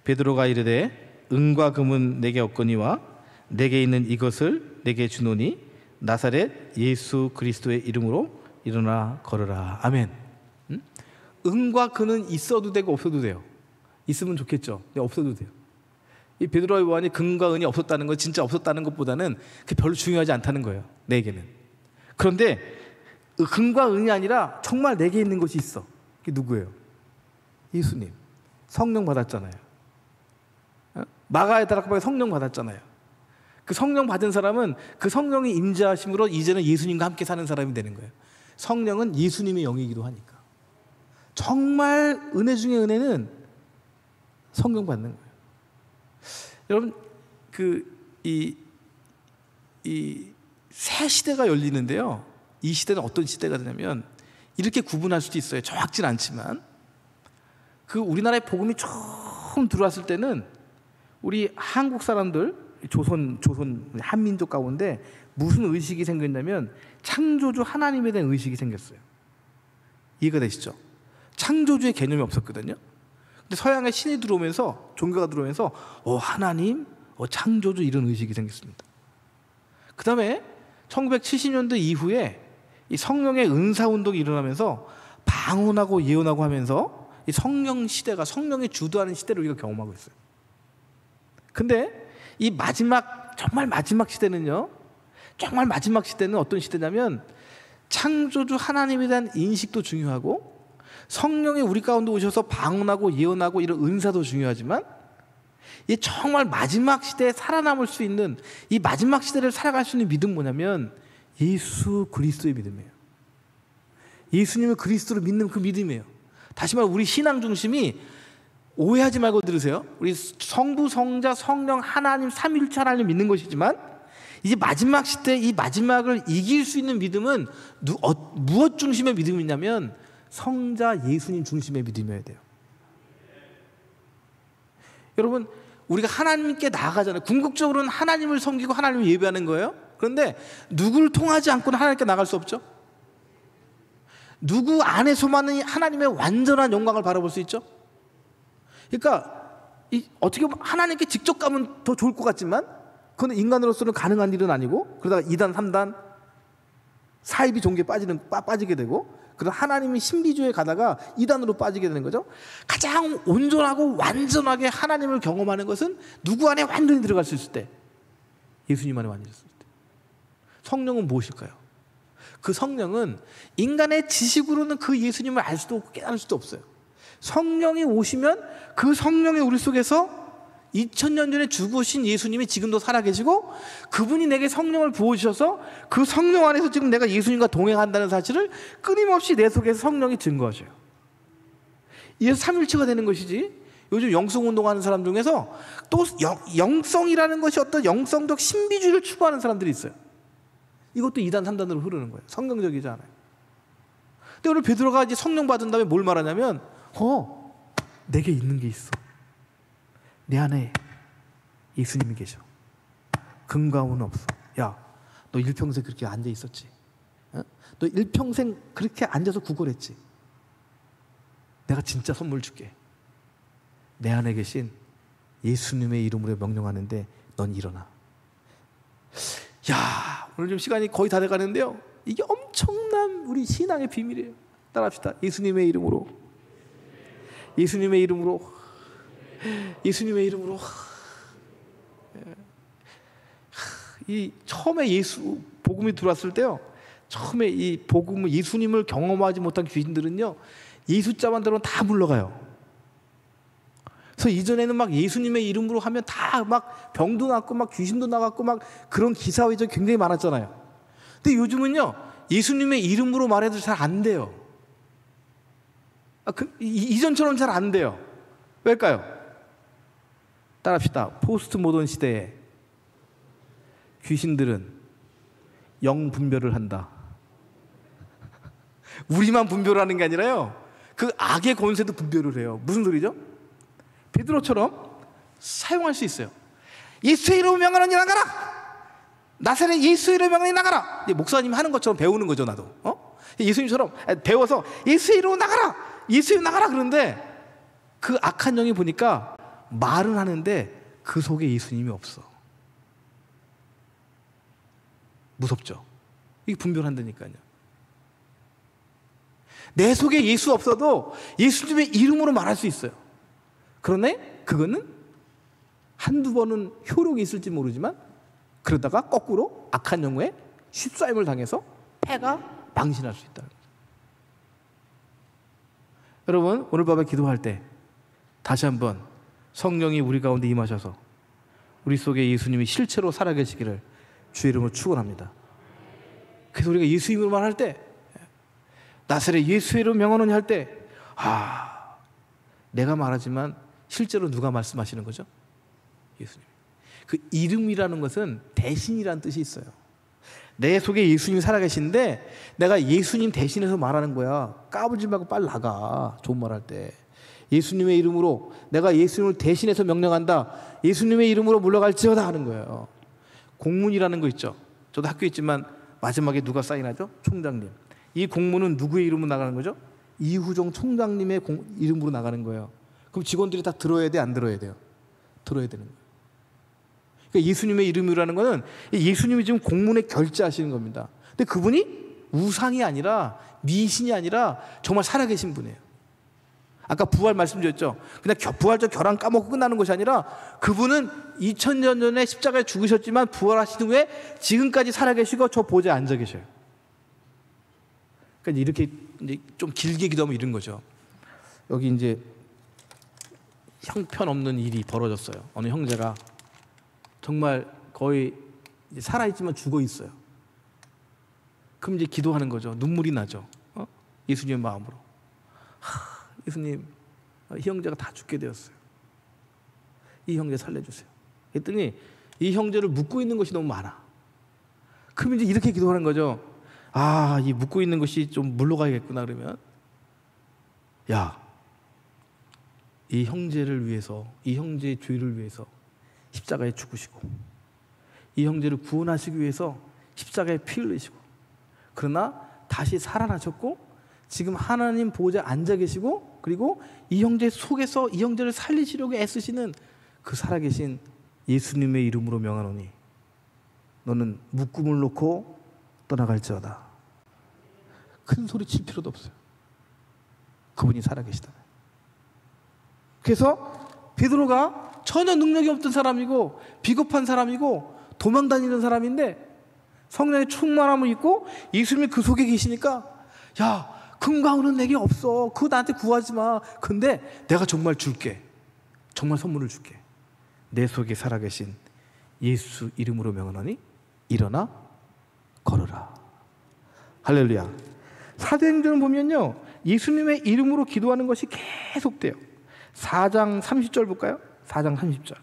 S2: 베드로가 이르되 은과 금은 내게 없거니와 내게 있는 이것을 내게 주노니 나사렛 예수 그리스도의 이름으로 일어나 걸으라. 아멘. 은과 금은 있어도 되고 없어도 돼요. 있으면 좋겠죠. 근데 없어도 돼요. 이 베드로와 요한이 금과 은이 없었다는 건 진짜 없었다는 것보다는 그게 별로 중요하지 않다는 거예요. 내게는. 그런데 금과 은이 아니라 정말 내게 있는 것이 있어. 그게 누구예요? 예수님. 성령 받았잖아요. 마가의 다락방에 성령 받았잖아요. 그 성령 받은 사람은 그 성령이 임재하심으로 이제는 예수님과 함께 사는 사람이 되는 거예요. 성령은 예수님의 영이기도 하니까. 정말 은혜 중에 은혜는 성령 받는 거예요. 여러분, 이 새 시대가 열리는데요. 이 시대는 어떤 시대가 되냐면 이렇게 구분할 수도 있어요. 정확진 않지만 그 우리나라에 복음이 처음 들어왔을 때는 우리 한국 사람들 조선 한민족 가운데 무슨 의식이 생겼냐면 창조주 하나님에 대한 의식이 생겼어요. 이해가 되시죠? 창조주의 개념이 없었거든요. 근데 서양의 신이 들어오면서 종교가 들어오면서 하나님, 창조주 이런 의식이 생겼습니다. 그 다음에 1970년대 이후에 이 성령의 은사운동이 일어나면서 방언하고 예언하고 하면서 이 성령 시대가 성령이 주도하는 시대를 우리가 경험하고 있어요. 근데 이 정말 마지막 시대는요, 정말 마지막 시대는 어떤 시대냐면 창조주 하나님에 대한 인식도 중요하고 성령이 우리 가운데 오셔서 방언하고 예언하고 이런 은사도 중요하지만 이 정말 마지막 시대에 살아남을 수 있는 이 마지막 시대를 살아갈 수 있는 믿음 뭐냐면 예수 그리스도의 믿음이에요. 예수님을 그리스도로 믿는 그 믿음이에요. 다시 말해 우리 신앙 중심이 오해하지 말고 들으세요. 우리 성부, 성자, 성령, 하나님, 삼위일체 하나님을 믿는 것이지만 이제 마지막 시대 이 마지막을 이길 수 있는 믿음은 무엇 중심의 믿음이냐면 성자 예수님 중심의 믿음이어야 돼요. 여러분, 우리가 하나님께 나아가잖아요. 궁극적으로는 하나님을 섬기고 하나님을 예배하는 거예요. 그런데 누구를 통하지 않고는 하나님께 나갈 수 없죠. 누구 안에서만은 하나님의 완전한 영광을 바라볼 수 있죠. 그러니까 어떻게 보면 하나님께 직접 가면 더 좋을 것 같지만 그건 인간으로서는 가능한 일은 아니고 그러다가 2단, 3단 사이비 종교에 빠지게 되고 그런 하나님의 신비주의에 가다가 2단으로 빠지게 되는 거죠. 가장 온전하고 완전하게 하나님을 경험하는 것은 누구 안에 완전히 들어갈 수 있을 때, 예수님 안에 완전히 있을 때. 성령은 무엇일까요? 그 성령은 인간의 지식으로는 그 예수님을 알 수도 없고 깨달을 수도 없어요. 성령이 오시면 그 성령이 우리 속에서 2000년 전에 죽으신 예수님이 지금도 살아계시고 그분이 내게 성령을 부어주셔서 그 성령 안에서 지금 내가 예수님과 동행한다는 사실을 끊임없이 내 속에서 성령이 증거하셔요. 이래서 삼일체가 되는 것이지. 요즘 영성운동하는 사람 중에서 또 영성이라는 것이 어떤 영성적 신비주의를 추구하는 사람들이 있어요. 이것도 2단, 3단으로 흐르는 거예요. 성경적이지 않아요. 근데 오늘 베드로가 이제 성령 받은 다음에 뭘 말하냐면 내게 있는 게 있어. 내 안에 예수님이 계셔. 금과 은은 없어. 야, 너 일평생 그렇게 앉아 있었지? 너 일평생 그렇게 앉아서 구걸했지? 내가 진짜 선물 줄게. 내 안에 계신 예수님의 이름으로 명령하는데 넌 일어나. 야, 오늘 좀 시간이 거의 다 돼가는데요. 이게 엄청난 우리 신앙의 비밀이에요. 따라합시다. 예수님의 이름으로. 예수님의 이름으로. 예수님의 이름으로. 이 처음에 예수 복음이 들어왔을 때요. 처음에 이 복음을 예수님을 경험하지 못한 귀신들은요. 예수자만 들으면 다 물러가요. 그래서 이전에는 막 예수님의 이름으로 하면 다 막 병도 낫고 막 귀신도 나갔고 막 그런 기사회전 굉장히 많았잖아요. 근데 요즘은요, 예수님의 이름으로 말해도 잘 안 돼요. 이전처럼 잘 안 돼요. 왜일까요? 따라합시다. 포스트 모던 시대에 귀신들은 영 분별을 한다. 우리만 분별을 하는 게 아니라요, 그 악의 권세도 분별을 해요. 무슨 소리죠? 베드로처럼 사용할 수 있어요. 예수의 이름으로 명하노니 나가라. 나사렛 예수의 이름으로 명하노니 나가라. 목사님 하는 것처럼 배우는 거죠, 나도. 예수님처럼 배워서 예수의 이름으로 나가라, 예수의 이름으로 나가라. 그런데 그 악한 영이 보니까 말은 하는데 그 속에 예수님이 없어. 무섭죠? 이게 분별한다니까요. 내 속에 예수 없어도 예수님의 이름으로 말할 수 있어요. 그런데 그거는 한두 번은 효력이 있을지 모르지만 그러다가 거꾸로 악한 영에 휩싸임을 당해서 폐가 망신할 수 있다는 거죠. 여러분, 오늘 밤에 기도할 때 다시 한번 성령이 우리 가운데 임하셔서 우리 속에 예수님이 실체로 살아계시기를 주의 이름으로 축원합니다. 그래서 우리가 예수 이름으로 말할 때, 나사렛 예수의 이름으로 명하노니 할 때, 내가 말하지만 실제로 누가 말씀하시는 거죠? 예수님. 그 이름이라는 것은 대신이라는 뜻이 있어요. 내 속에 예수님이 살아계신데 내가 예수님 대신해서 말하는 거야. 까불지 말고 빨리 나가. 좋은 말 할 때. 예수님의 이름으로, 내가 예수님을 대신해서 명령한다. 예수님의 이름으로 물러갈지어다 하는 거예요. 공문이라는 거 있죠. 저도 학교에 있지만 마지막에 누가 사인하죠? 총장님. 이 공문은 누구의 이름으로 나가는 거죠? 이후종 총장님의 이름으로 나가는 거예요. 그럼 직원들이 다 들어야 돼, 안 들어야 돼요? 들어야 되는 거예요. 그러니까 예수님의 이름이라는 거는 예수님이 지금 공문에 결제하시는 겁니다. 근데 그분이 우상이 아니라, 미신이 아니라 정말 살아계신 분이에요. 아까 부활 말씀드렸죠. 그냥 부활적 결함 까먹고 끝나는 것이 아니라 그분은 2000년 전에 십자가에 죽으셨지만 부활하신 후에 지금까지 살아계시고 저 보좌에 앉아 계셔요. 그러니까 이렇게 이제 좀 길게 기도하면 이런 거죠. 여기 이제 형편없는 일이 벌어졌어요. 어느 형제가 정말 거의 이제 살아있지만 죽어 있어요. 그럼 이제 기도하는 거죠. 눈물이 나죠. 예수님의 마음으로. 예수님, 이 형제가 다 죽게 되었어요. 이 형제 살려주세요. 그랬더니 이 형제를 묶고 있는 것이 너무 많아. 그럼 이제 이렇게 기도하는 거죠. 이 묶고 있는 것이 좀 물러가야겠구나. 그러면, 야, 이 형제를 위해서, 이 형제의 죄를 위해서 십자가에 죽으시고, 이 형제를 구원하시기 위해서 십자가에 피 흘리시고, 그러나 다시 살아나셨고 지금 하나님 보좌에 앉아 계시고, 그리고 이 형제 속에서 이 형제를 살리시려고 애쓰시는 그 살아계신 예수님의 이름으로 명하노니 너는 묶음을 놓고 떠나갈지어다. 큰 소리 칠 필요도 없어요. 그분이 살아계시다. 그래서 베드로가 전혀 능력이 없던 사람이고 비겁한 사람이고 도망다니는 사람인데 성령의 충만함을 입고 예수님이 그 속에 계시니까, 야, 금과 은은 내게 없어. 그거 나한테 구하지 마. 근데 내가 정말 줄게. 정말 선물을 줄게. 내 속에 살아계신 예수 이름으로 명하노니 일어나 걸어라. 할렐루야. 사도행전을 보면요, 예수님의 이름으로 기도하는 것이 계속돼요. 4장 30절 볼까요? 4장 30절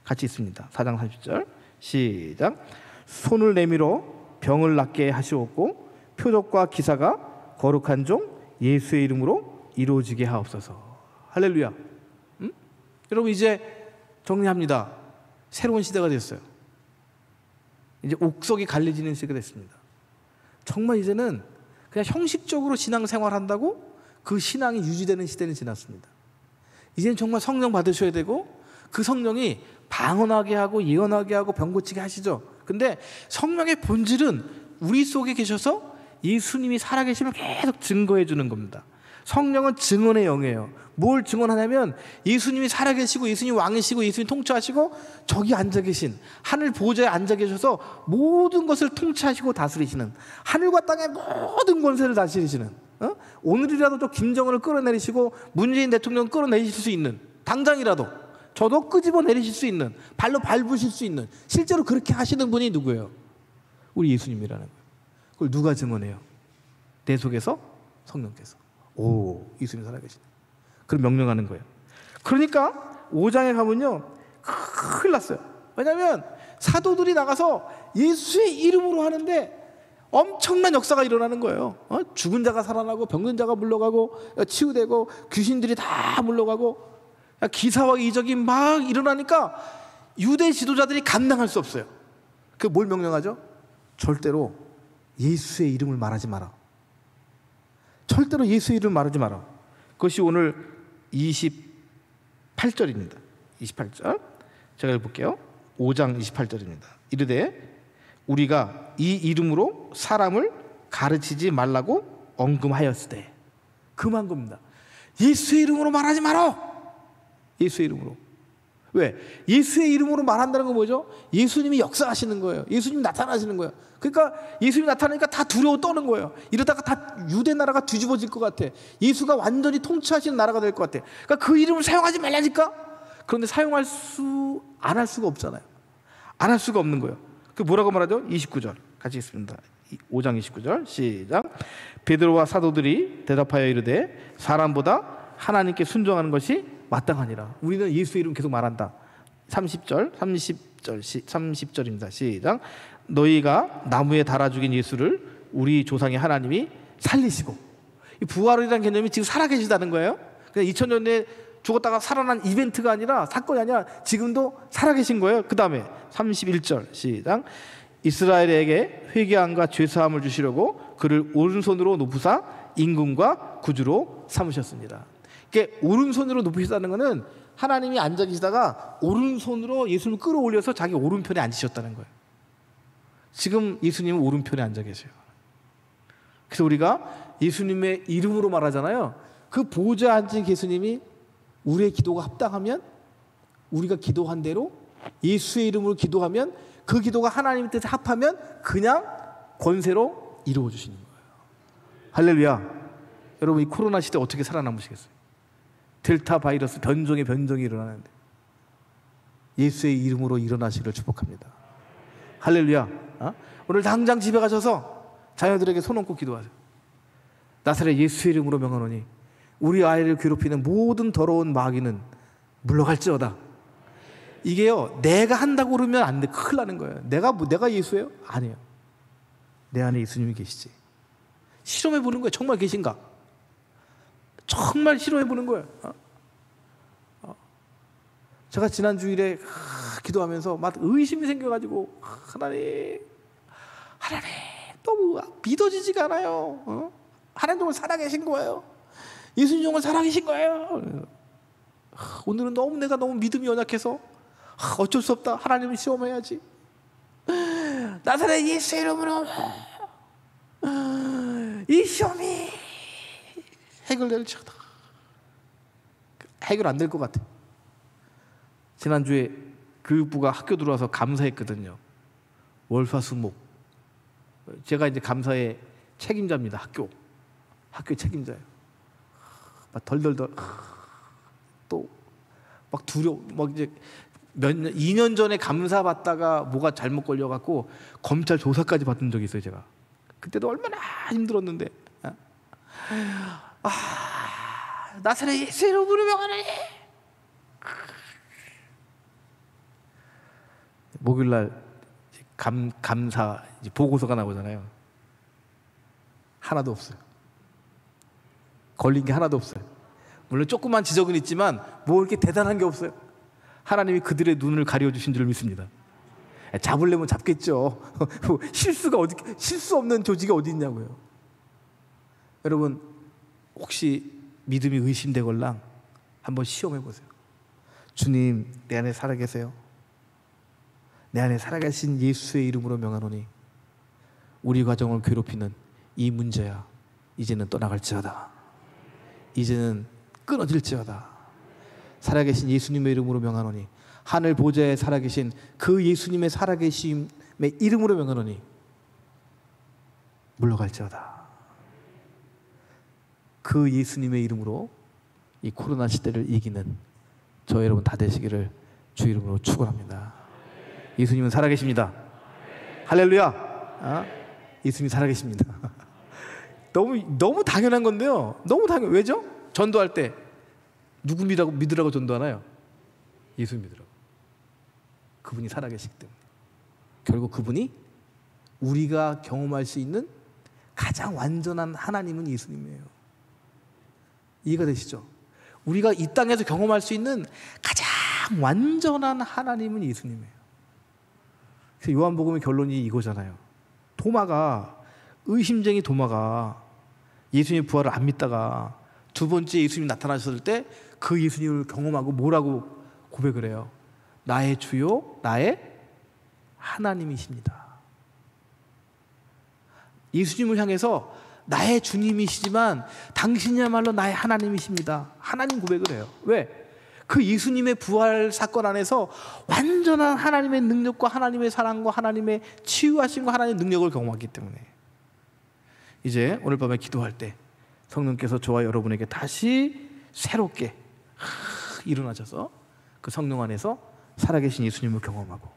S2: 같이 있습니다. 4장 30절 시작. 손을 내밀어 병을 낫게 하시옵고 표적과 기사가 거룩한 종 예수의 이름으로 이루어지게 하옵소서. 할렐루야. 여러분, 이제 정리합니다. 새로운 시대가 됐어요. 이제 옥석이 갈라지는 시대가 됐습니다. 정말 이제는 그냥 형식적으로 신앙생활한다고 그 신앙이 유지되는 시대는 지났습니다. 이제는 정말 성령 받으셔야 되고, 그 성령이 방언하게 하고 예언하게 하고 병 고치게 하시죠. 근데 성령의 본질은 우리 속에 계셔서 예수님이 살아계심을 계속 증거해 주는 겁니다. 성령은 증언의 영이에요. 뭘 증언하냐면 예수님이 살아계시고 예수님이 왕이시고 예수님이 통치하시고 저기 앉아 계신 하늘 보좌에 앉아 계셔서 모든 것을 통치하시고 다스리시는, 하늘과 땅의 모든 권세를 다스리시는, 오늘이라도 저 김정은을 끌어내리시고 문재인 대통령 끌어내리실 수 있는, 당장이라도 저도 끄집어 내리실 수 있는, 발로 밟으실 수 있는, 실제로 그렇게 하시는 분이 누구예요? 우리 예수님이라는 거예요. 그걸 누가 증언해요? 내 속에서 성령께서. 오, 예수님 살아계시네. 그럼 명령하는 거예요. 그러니까 5장에 가면요, 큰일 났어요. 왜냐하면 사도들이 나가서 예수의 이름으로 하는데 엄청난 역사가 일어나는 거예요. 죽은 자가 살아나고, 병든 자가 물러가고, 치유되고, 귀신들이 다 물러가고, 기사와 이적이 막 일어나니까 유대 지도자들이 감당할 수 없어요. 그 뭘 명령하죠? 절대로 예수의 이름을 말하지 마라. 절대로 예수의 이름을 말하지 마라. 그것이 오늘 28절입니다. 28절 제가 읽어볼게요. 5장 28절입니다. 이르되 우리가 이 이름으로 사람을 가르치지 말라고 언금하였으되. 그만 겁니다. 예수의 이름으로 말하지 마라. 예수의 이름으로. 왜? 예수의 이름으로 말한다는 건 뭐죠? 예수님이 역사하시는 거예요. 예수님이 나타나시는 거예요. 그러니까 예수님이 나타나니까 다 두려워 떠는 거예요. 이러다가 다 유대 나라가 뒤집어질 것 같아. 예수가 완전히 통치하시는 나라가 될 것 같아. 그러니까 그 이름을 사용하지 말라니까. 그런데 사용할 안 할 수가 없잖아요. 안 할 수가 없는 거예요. 그 뭐라고 말하죠? 29절 같이 읽습니다. 5장 29절 시작. 베드로와 사도들이 대답하여 이르되 사람보다 하나님께 순종하는 것이 마땅하니라. 우리는 예수의 이름 계속 말한다. 30절입니다. 시작. 너희가 나무에 달아 죽인 예수를 우리 조상의 하나님이 살리시고. 이 부활이라는 개념이 지금 살아계시다는 거예요. 그냥 2000년에 죽었다가 살아난 이벤트가 아니라, 사건이 아니라 지금도 살아계신 거예요. 그 다음에 31절 시작. 이스라엘에게 회개함과 죄사함을 주시려고 그를 오른손으로 높으사 임금과 구주로 삼으셨습니다. 이게 오른손으로 높으시다는 것은 하나님이 앉아 계시다가 오른손으로 예수님을 끌어올려서 자기 오른편에 앉으셨다는 거예요. 지금 예수님은 오른편에 앉아 계세요. 그래서 우리가 예수님의 이름으로 말하잖아요. 그 보좌에 앉은 예수님이 우리의 기도가 합당하면, 우리가 기도한 대로 예수의 이름으로 기도하면, 그 기도가 하나님 뜻에 합하면 그냥 권세로 이루어 주시는 거예요. 할렐루야. 여러분, 이 코로나 시대 어떻게 살아남으시겠어요? 델타 바이러스 변종이 일어나는데 예수의 이름으로 일어나시기를 축복합니다. 할렐루야. 오늘 당장 집에 가셔서 자녀들에게 손 얹고 기도하세요. 나사렛 예수의 이름으로 명하노니 우리 아이를 괴롭히는 모든 더러운 마귀는 물러갈지어다. 이게요, 내가 한다고 그러면 안 돼. 큰일 나는 거예요. 내가 예수예요? 아니에요. 내 안에 예수님이 계시지. 실험해 보는 거예요. 정말 계신가? 정말 실험해 보는 거예요. 제가 지난 주일에 기도하면서 막 의심이 생겨가지고, 하나님 너무 믿어지지가 않아요. 하나님 정말 살아계신 거예요. 예수님 정말 살아계신 거예요. 오늘은 내가 너무 믿음이 연약해서 어쩔 수 없다. 하나님을 시험해야지. 나사렛 예수의 이름으로 이 시험이 해결될지어다. 해결 안 될 것 같아. 지난주에 교육부가 학교 들어와서 감사했거든요. 월화수목. 제가 이제 감사의 책임자입니다. 학교 책임자예요. 막 덜덜덜 또 막 두려워. 막 이제 2년 전에 감사 받다가 뭐가 잘못 걸려갖고 검찰 조사까지 받은 적이 있어요. 제가 그때도 얼마나 힘들었는데. 나사렛 예수의 이름으로 명하노니. 목요일날 감사 보고서가 나오잖아요. 하나도 없어요. 걸린 게 하나도 없어요. 물론 조그만 지적은 있지만 뭐 이렇게 대단한 게 없어요. 하나님이 그들의 눈을 가려주신 줄 믿습니다. 잡으려면 잡겠죠. 실수 없는 조직이 어디 있냐고요. 여러분, 혹시 믿음이 의심되걸랑 한번 시험해 보세요. 주님, 내 안에 살아계세요. 내 안에 살아계신 예수의 이름으로 명하노니 우리 가정을 괴롭히는 이 문제야 이제는 떠나갈지어다. 이제는 끊어질지어다. 살아계신 예수님의 이름으로 명하노니, 하늘 보좌에 살아계신 그 예수님의 살아계심의 이름으로 명하노니 물러갈지어다. 그 예수님의 이름으로 이 코로나 시대를 이기는 저 여러분 다 되시기를 주 이름으로 축원합니다. 예수님은 살아계십니다. 할렐루야. 예수님이 살아계십니다. 너무 당연한 건데요. 너무 왜죠? 전도할 때 누구 믿으라고 전도하나요? 예수 믿으라고. 그분이 살아계시기 때문에. 결국 그분이 우리가 경험할 수 있는 가장 완전한 하나님은 예수님이에요. 이해가 되시죠? 우리가 이 땅에서 경험할 수 있는 가장 완전한 하나님은 예수님이에요. 그래서 요한복음의 결론이 이거잖아요. 의심쟁이 도마가 예수님의 부활을 안 믿다가 두 번째 예수님이 나타나셨을 때 그 예수님을 경험하고 뭐라고 고백을 해요? 나의 주요 나의 하나님이십니다. 예수님을 향해서 나의 주님이시지만 당신이야말로 나의 하나님이십니다. 하나님 고백을 해요. 왜? 그 예수님의 부활 사건 안에서 완전한 하나님의 능력과 하나님의 사랑과 하나님의 치유하심과 하나님의 능력을 경험하기 때문에 이제 오늘 밤에 기도할 때 성령께서 저와 여러분에게 다시 새롭게 일어나셔서 그 성령 안에서 살아계신 예수님을 경험하고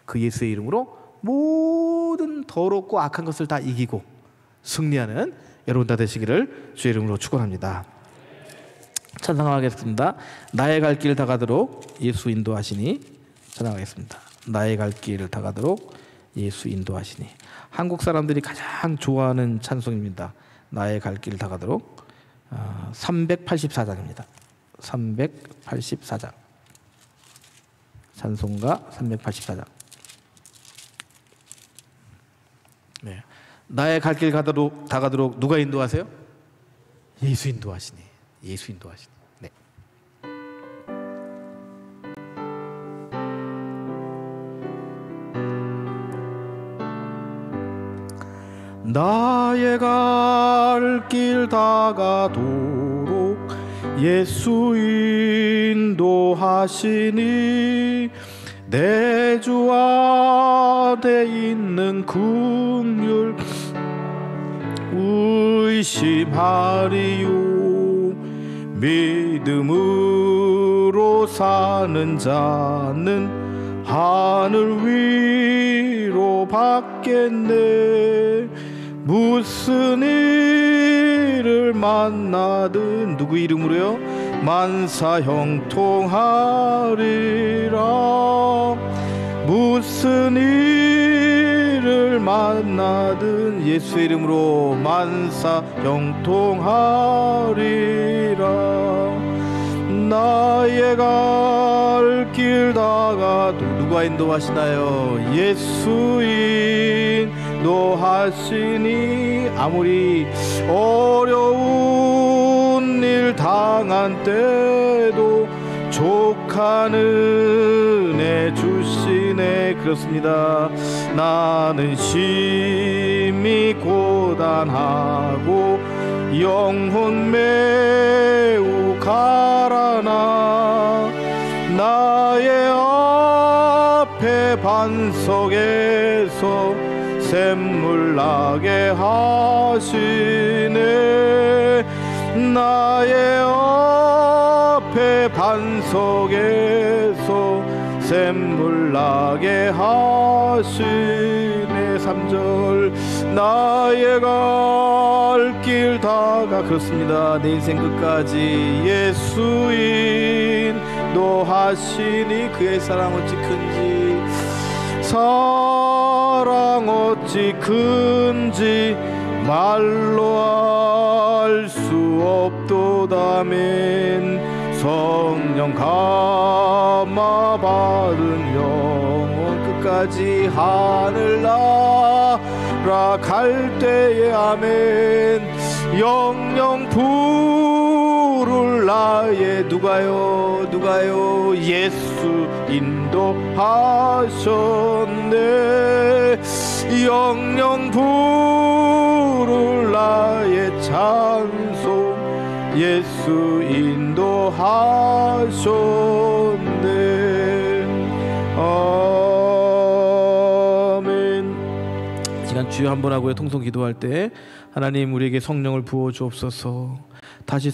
S2: 그 예수의 이름으로 모든 더럽고 악한 것을 다 이기고 승리하는 여러분 다 되시기를 주의 이름으로 축원합니다. 찬송하겠습니다. 나의 갈 길 다 가도록 예수 인도하시니. 찬송하겠습니다. 나의 갈 길 다 가도록 예수 인도하시니. 한국 사람들이 가장 좋아하는 찬송입니다. 나의 갈 길 다 가도록 384장입니다. 384장 찬송가 384장. 네. 나의 갈 길 다 가도록 누가 인도하세요? 예수 인도하시니. 예수 인도하시니. 네. 나의 갈 길 다 가도록 예수 인도하시니 내 주 안에 있는 긍휼 의심하리요. 믿음으로 사는 자는 하늘 위로 받겠네. 무슨 일을 만나든 누구 이름으로요? 만사 형통하리라. 무슨 일을 만나든 예수의 이름으로 만사 형통하리라. 나의 갈 길 다 가도 누가 인도하시나요? 예수 인도하시니. 아무리 어려운 일 당한 때도 족한 은혜 주시네. 그렇습니다. 나는 심히 고단하고 영혼 매우 가라나 나의 앞에 반석에서 샘물 나게 하시네. 나의 앞에 반석에서 샘물 나게 하시네. 3절 나의 갈 길 다가 그렇습니다. 내 인생 끝까지 예수 인도하시니. 그의 사랑 어찌 큰지 사랑 어찌 큰지 말로 알 수 없도다멘. 성령 감화 받은 영혼 끝까지 하늘 날아갈 때에 아멘. 영영 부를 나의 누가요 예수 인도하셨네. 영영 부를 나의 찬송 예수 인도하셨네. 아멘. 시간 주여 한 번 하고요. 통성 기도할 때 하나님 우리에게 성령을 부어 주옵소서. 다시